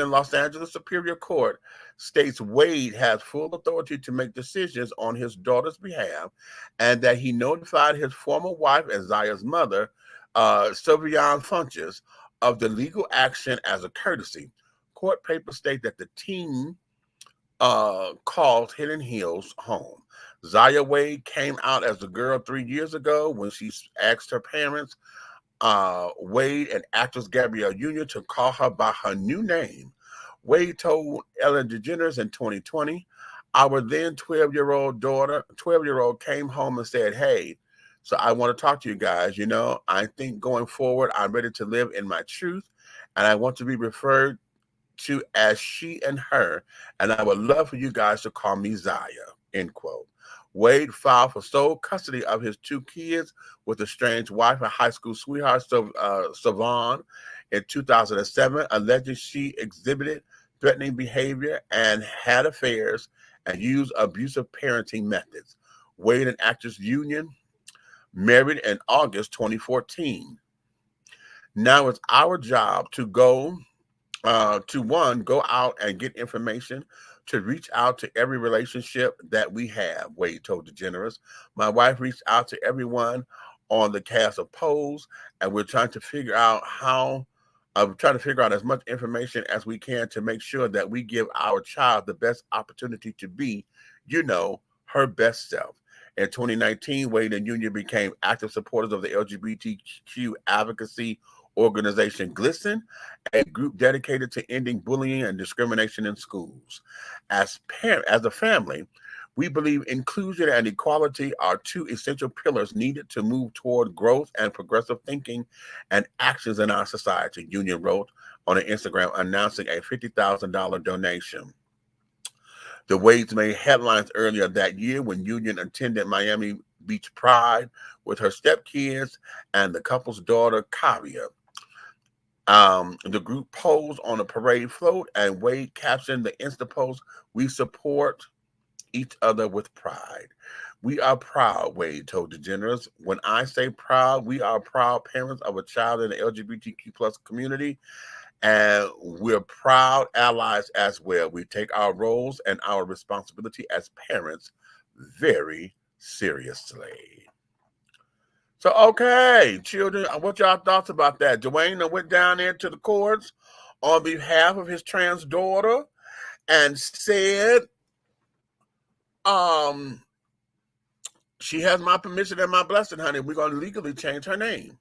in Los Angeles Superior Court states Wade has full authority to make decisions on his daughter's behalf, and that he notified his former wife and Zaya's mother, Sylviane Funches, of the legal action as a courtesy. Court papers state that the teen called Hidden Hills home. Zaya Wade came out as a girl 3 years ago when she asked her parents, Wade and actress Gabrielle Union, to call her by her new name. Wade told Ellen DeGeneres in 2020, our then 12-year-old came home and said, hey, so I want to talk to you guys. I think going forward, I'm ready to live in my truth, and I want to be referred to as she and her, and I would love for you guys to call me Zaya, end quote. Wade filed for sole custody of his two kids with estranged wife and high school sweetheart, Savon, in 2007, alleging she exhibited threatening behavior and had affairs and used abusive parenting methods. Wade and actress Union married in August 2014. Now it's our job to go out and get information, to reach out to every relationship that we have, Wade told DeGeneres. My wife reached out to everyone on the cast of Pose, and we're trying to figure out as much information as we can to make sure that we give our child the best opportunity to be, her best self. In 2019, Wade and Union became active supporters of the LGBTQ advocacy organization GLSEN, a group dedicated to ending bullying and discrimination in schools. As a family, we believe inclusion and equality are two essential pillars needed to move toward growth and progressive thinking and actions in our society, Union wrote on an Instagram, announcing a $50,000 donation. The Wades made headlines earlier that year when Union attended Miami Beach Pride with her stepkids and the couple's daughter, Kavia. The group posed on a parade float, and Wade captioned the Insta post, "We support each other with pride." We are proud, Wade told DeGeneres. When I say proud, we are proud parents of a child in the LGBTQ plus community, And we're proud allies as well. We take our roles and our responsibility as parents very seriously. So, okay, children, what y'all thoughts about that? Dwayne went down there to the courts on behalf of his trans daughter and said, she has my permission and my blessing, honey. We're going to legally change her name.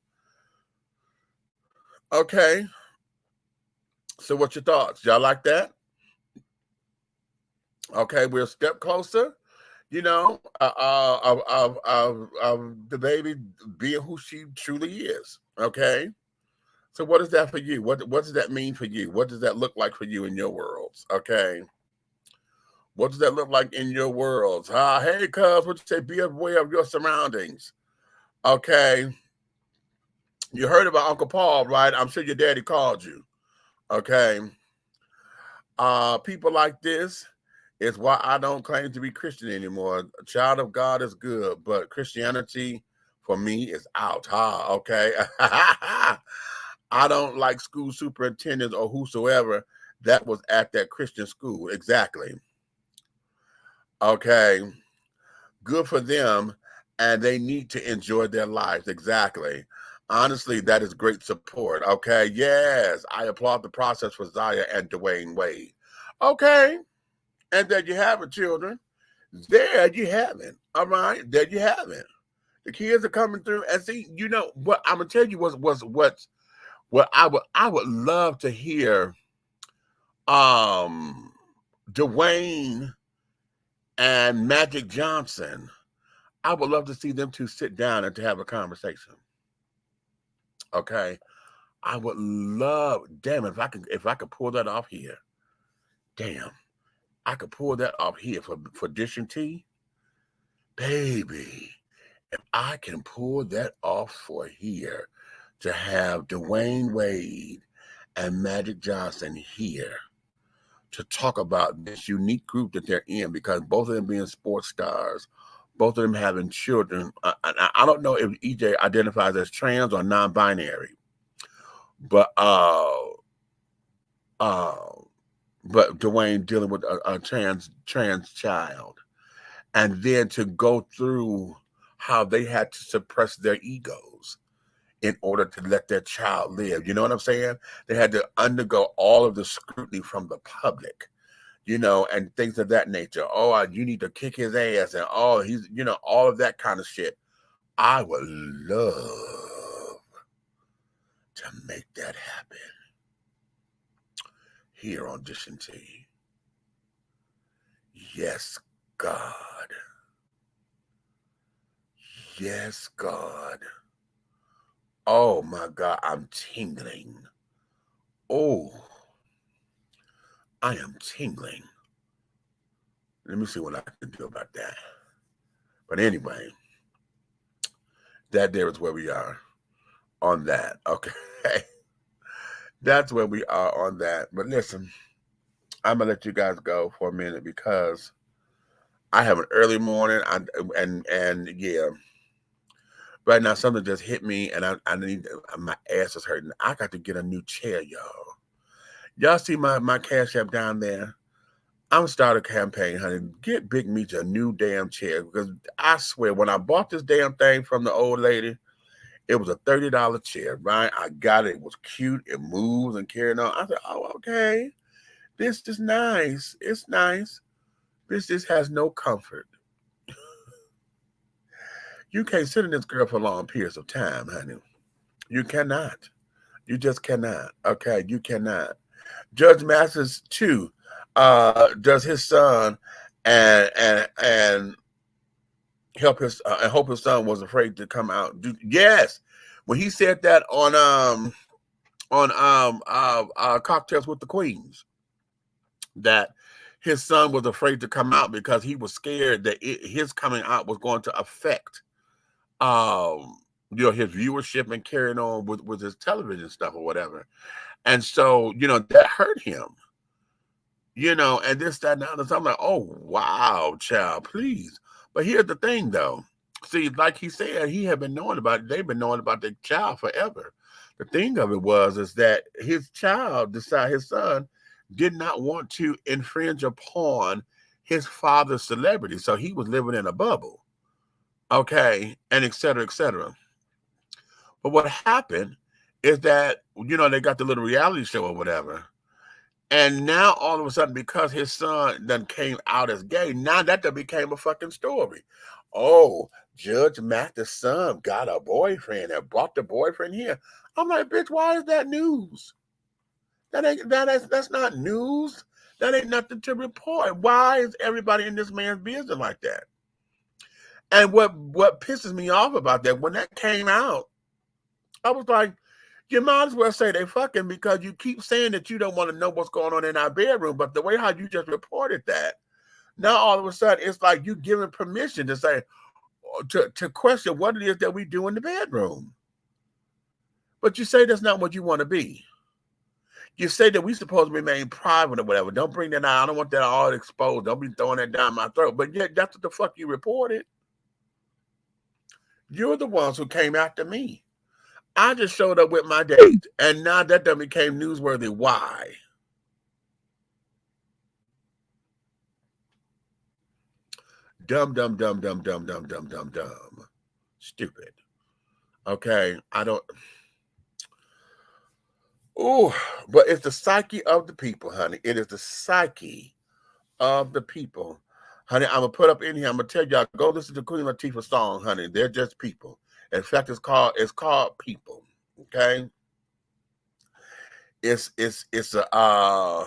Okay. So what's your thoughts? Y'all like that? Okay, we're a step closer, you know, of the baby being who she truly is. Okay. So what is that for you? What does that mean for you? What does that look like for you in your worlds? Okay. What does that look like in your worlds? Hey, cuz, what you say? Be aware of your surroundings. Okay. You heard about Uncle Paul, right? I'm sure your daddy called you. Okay. People like this is why I don't claim to be Christian anymore. A child of God is good, but Christianity for me is out. Okay. I don't like school superintendents or whosoever that was at that Christian school. Exactly. Okay. Good for them, and they need to enjoy their lives. Exactly. Honestly, that is great support. Okay. Yes. I applaud the process for Zaya and Dwayne Wade. Okay. And there you have it, children. There you have it. All right. There you have it. The kids are coming through, and see, you know what I'm gonna tell you what I would love to hear Dwayne and Magic Johnson. I would love to see them two sit down and to have a conversation. Okay. I would love, damn, if I could pull that off here. Damn. I could pull that off here for Dish and Tea. Baby, if I can pull that off for here to have Dwayne Wade and Magic Johnson here to talk about this unique group that they're in, because both of them being sports stars, both of them having children. I don't know if EJ identifies as trans or non-binary, but Dwayne dealing with a trans child, and then to go through how they had to suppress their egos in order to let their child live. You know what I'm saying? They had to undergo all of the scrutiny from the public, you know, and things of that nature. Oh, you need to kick his ass, and he's, you know, all of that kind of shit. I would love to make that happen here on Dish and Tea. Yes, God. Yes, God. Oh my God, I'm tingling. Oh, I am tingling. Let me see what I can do about that. But anyway, that there is where we are on that. Okay. That's where we are on that. But listen, I'm going to let you guys go for a minute because I have an early morning and yeah. Right now, something just hit me, and I need, my ass is hurting. I got to get a new chair, y'all. Y'all see my Cash App down there? I'm starting a campaign, honey. Get Big Meech a new damn chair, because I swear, when I bought this damn thing from the old lady, it was a $30 chair, right? I got it. It was cute. It moves and carrying on. I said, oh, okay. This is nice. It's nice. This just has no comfort. You can't sit in this girl for long periods of time, honey. You cannot. You just cannot. Okay, you cannot. Judge Masters too does his son and help his and hope his son was afraid to come out. Yes, when he said that on Cocktails with the Queens, that his son was afraid to come out because he was scared that his coming out was going to affect you know, his viewership and carrying on with his television stuff or whatever. And so, you know, that hurt him, you know, and this, that, and the other. So I'm like, oh, wow, child, please. But here's the thing, though. See, like he said, he had been knowing about they've been knowing about the child forever. The thing of it is that his child decided his son did not want to infringe upon his father's celebrity. So he was living in a bubble. Okay, and et cetera, et cetera. But what happened is that, they got the little reality show or whatever. And now all of a sudden, because his son then came out as gay, now that became a fucking story. Oh, Judge Mathis' son got a boyfriend and brought the boyfriend here. I'm like, bitch, why is that news? That's not news. That ain't nothing to report. Why is everybody in this man's business like that? And what pisses me off about that, when that came out, I was like, you might as well say they fucking, because you keep saying that you don't want to know what's going on in our bedroom, but the way how you just reported that, now all of a sudden it's like you giving permission to say, to question what it is that we do in the bedroom. But you say that's not what you want to be. You say that we supposed to remain private or whatever. Don't bring that out. I don't want that all exposed. Don't be throwing that down my throat. But yet that's what the fuck you reported. You're the ones who came after me. I just showed up with my date, and now that done became newsworthy. Why? Dumb. Stupid. Okay, I don't. Oh, but it's the psyche of the people, honey. It is the psyche of the people. Honey, I'm going to put up in here, I'm going to tell y'all, go listen to Queen Latifah's song, honey. They're just people. In fact, it's called People. Okay? It's a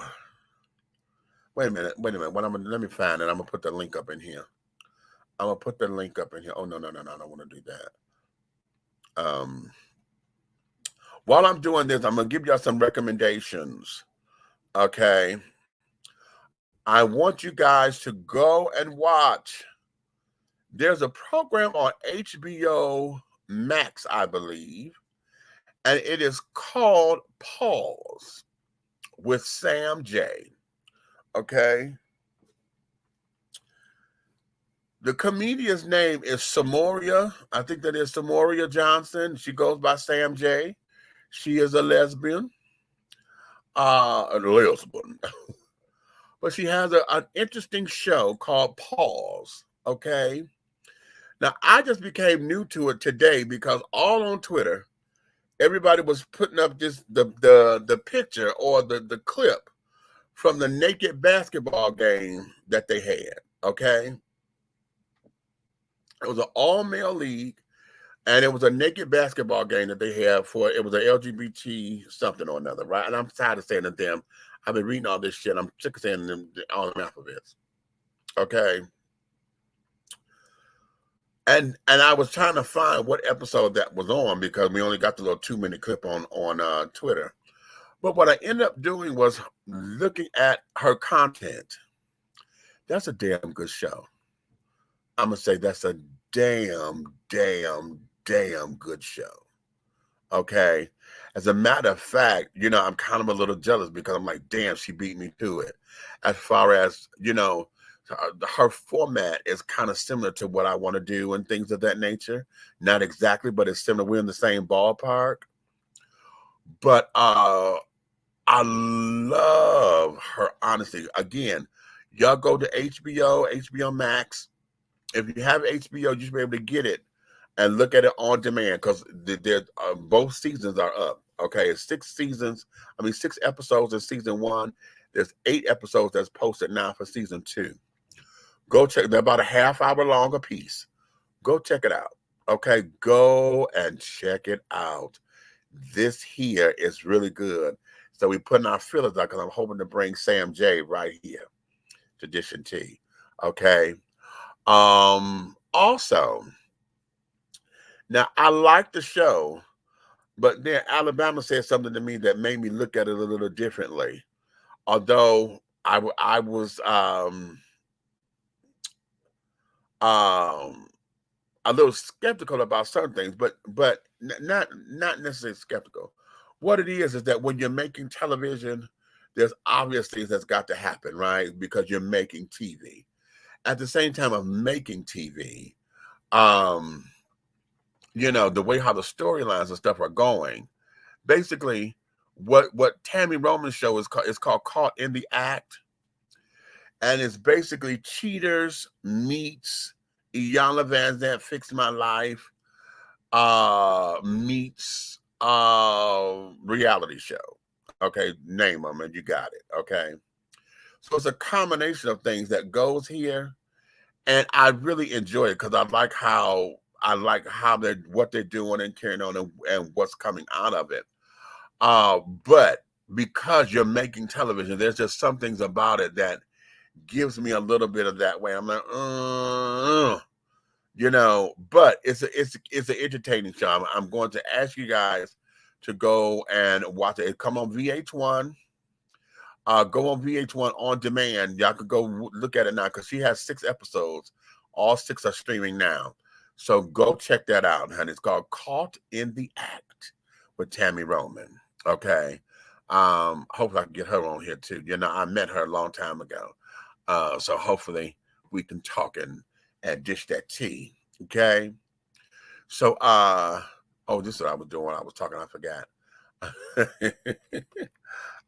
wait a minute. Let me find it. I'm gonna put the link up in here. Oh no, I don't want to do that. While I'm doing this, I'm gonna give y'all some recommendations. Okay. I want you guys to go and watch. There's a program on HBO Max, I believe, and it is called Pause with Sam J. Okay. The comedian's name is Samoria. I think that is Samoria Johnson. She goes by Sam J. She is a lesbian. But she has an interesting show called Pause. Okay. Now, I just became new to it today because all on Twitter, everybody was putting up the picture or the clip from the naked basketball game that they had. Okay. It was an all-male league, and it was a naked basketball game that they had it was an LGBT something or another, right? And I'm tired of saying to them, I've been reading all this shit. I'm sick of saying them all them alphabets. Okay. And I was trying to find what episode that was on because we only got the little 2-minute clip on Twitter. But what I ended up doing was looking at her content. That's a damn good show. I'm going to say that's a damn good show. Okay. As a matter of fact, I'm kind of a little jealous because I'm like, damn, she beat me to it. As far as, her format is kind of similar to what I want to do and things of that nature. Not exactly, but it's similar. We're in the same ballpark. But I love her honesty. Again, y'all go to HBO Max. If you have HBO, you should be able to get it and look at it on demand because both seasons are up. Okay, it's 6 episodes in season 1. There's 8 episodes that's posted now for season 2. Go check. They're about a half hour long a piece. Go check it out. Okay, go and check it out. This here is really good. So we're putting our feelers out because I'm hoping to bring Sam J right here to Dish and Tea. Okay. Also, now I like the show, but then Alabama said something to me that made me look at it a little differently. Although I was a little skeptical about certain things, but not necessarily skeptical. What it is that when you're making television, there's obvious things that's got to happen, right? Because you're making TV. At the same time of making TV, you know, the way how the storylines and stuff are going. Basically, what Tammy Roman's show is called Caught in the Act, and it's basically cheaters meets Iyanla Van Zant Fix My Life meets reality show. Okay, name them and you got it. Okay, so it's a combination of things that goes here, and I really enjoy it because I like how they're what they're doing and carrying on and what's coming out of it. But because you're making television, there's just some things about it that gives me a little bit of that way. I'm like, you know, but it's an entertaining show. I'm going to ask you guys to go and watch it. Come on VH1. Go on VH1 on demand. Y'all could go look at it now because she has 6 episodes. All 6 are streaming now. So go check that out, honey. It's called Caught in the Act with Tammy Roman. Okay. Hopefully I can get her on here too. You know, I met her a long time ago. So hopefully we can talk and dish that tea. Okay. So oh, this is what I was doing when I was talking, I forgot.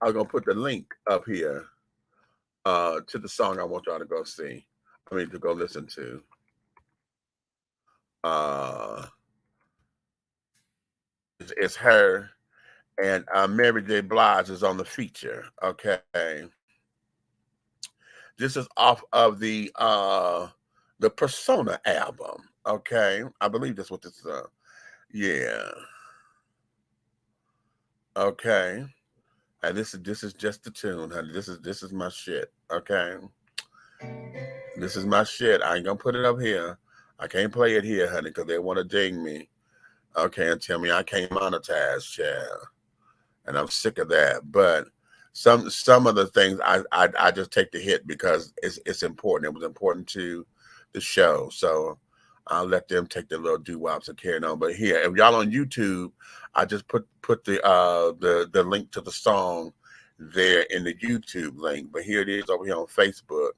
I'm gonna put the link up here to the song I want y'all to go see. I mean to go listen to. It's her and Mary J. Blige is on the feature. Okay. This is off of the Persona album. Okay. I believe that's what this is. Yeah. Okay. And this is just the tune, honey. This is my shit. Okay. This is my shit. I ain't gonna put it up here. I can't play it here, honey, because they want to ding me. Okay, and tell me I can't monetize, child. And I'm sick of that. But some of the things I just take the hit because it's important. It was important to the show. So I'll let them take their little doo-wops and carry on. But here, if y'all on YouTube, I just put the link to the song there in the YouTube link. But here it is over here on Facebook.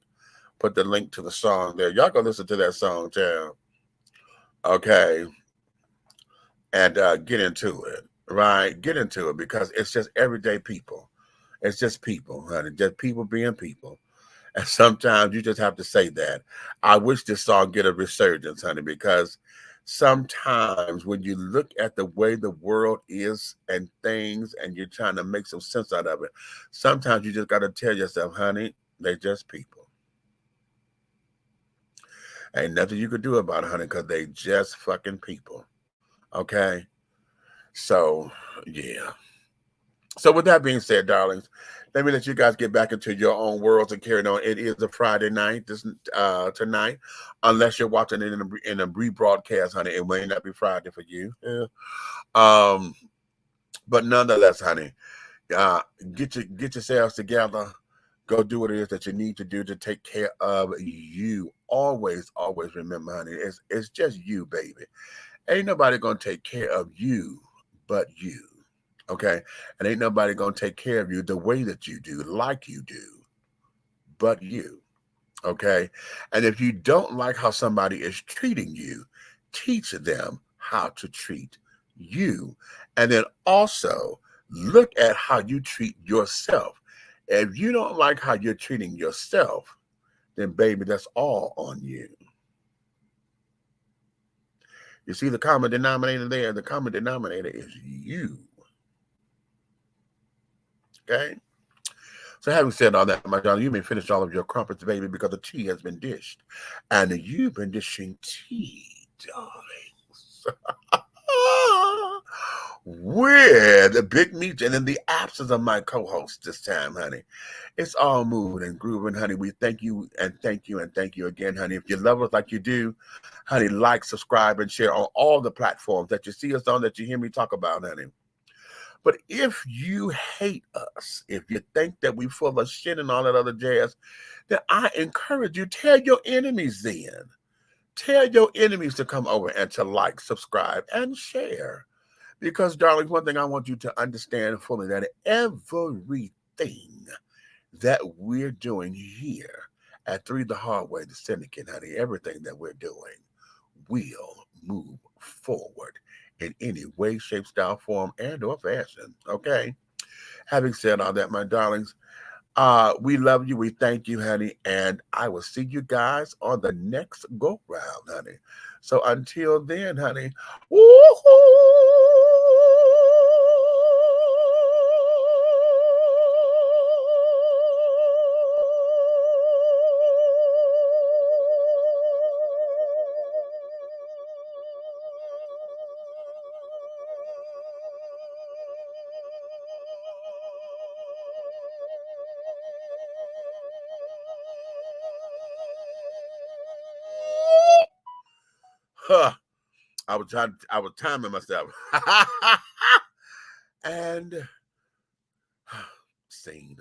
Put the link to the song there. Y'all go listen to that song, child. Okay. And get into it, right? Get into it because it's just everyday people. It's just people, honey. Just people being people. And sometimes you just have to say that. I wish this song get a resurgence, honey, because sometimes when you look at the way the world is and things and you're trying to make some sense out of it, sometimes you just got to tell yourself, honey, they're just people. Ain't nothing you could do about it, honey, because they just fucking people. Okay? So, yeah. So with that being said, darlings, let me let you guys get back into your own worlds and carry on. It is a Friday night tonight, unless you're watching it in a rebroadcast, honey. It may not be Friday for you. Yeah. But nonetheless, honey, get yourselves together. Go do what it is that you need to do to take care of you. Always, always remember, honey, it's just you, baby. Ain't nobody gonna take care of you but you. Okay? And ain't nobody gonna take care of you the way that you do, like you do, but you. Okay? And if you don't like how somebody is treating you, teach them how to treat you. And then also look at how you treat yourself. If you don't like how you're treating yourself, then baby, that's all on you. You see the common denominator there? The common denominator is you. Okay? So having said all that, my darling, you may finish all of your crumpets, baby, because the tea has been dished. And you've been dishing tea, darlings. With the big meat and in the absence of my co-host this time, honey. It's all moving and grooving, honey. We thank you and thank you and thank you again, honey. If you love us like you do, honey, like, subscribe, and share on all the platforms that you see us on, that you hear me talk about, honey. But if you hate us, if you think that we full of shit and all that other jazz, then I encourage you, tell your enemies then. Tell your enemies to come over and to like, subscribe, and share. Because, darling, one thing I want you to understand fully, that everything that we're doing here at 3 the Hard Way, the Syndicate, honey, everything that we're doing, will move forward in any way, shape, style, form, and or fashion. Okay. Having said all that, my darlings, we love you. We thank you, honey. And I will see you guys on the next go round, honey. So until then, honey, huh, I was timing myself. And scene.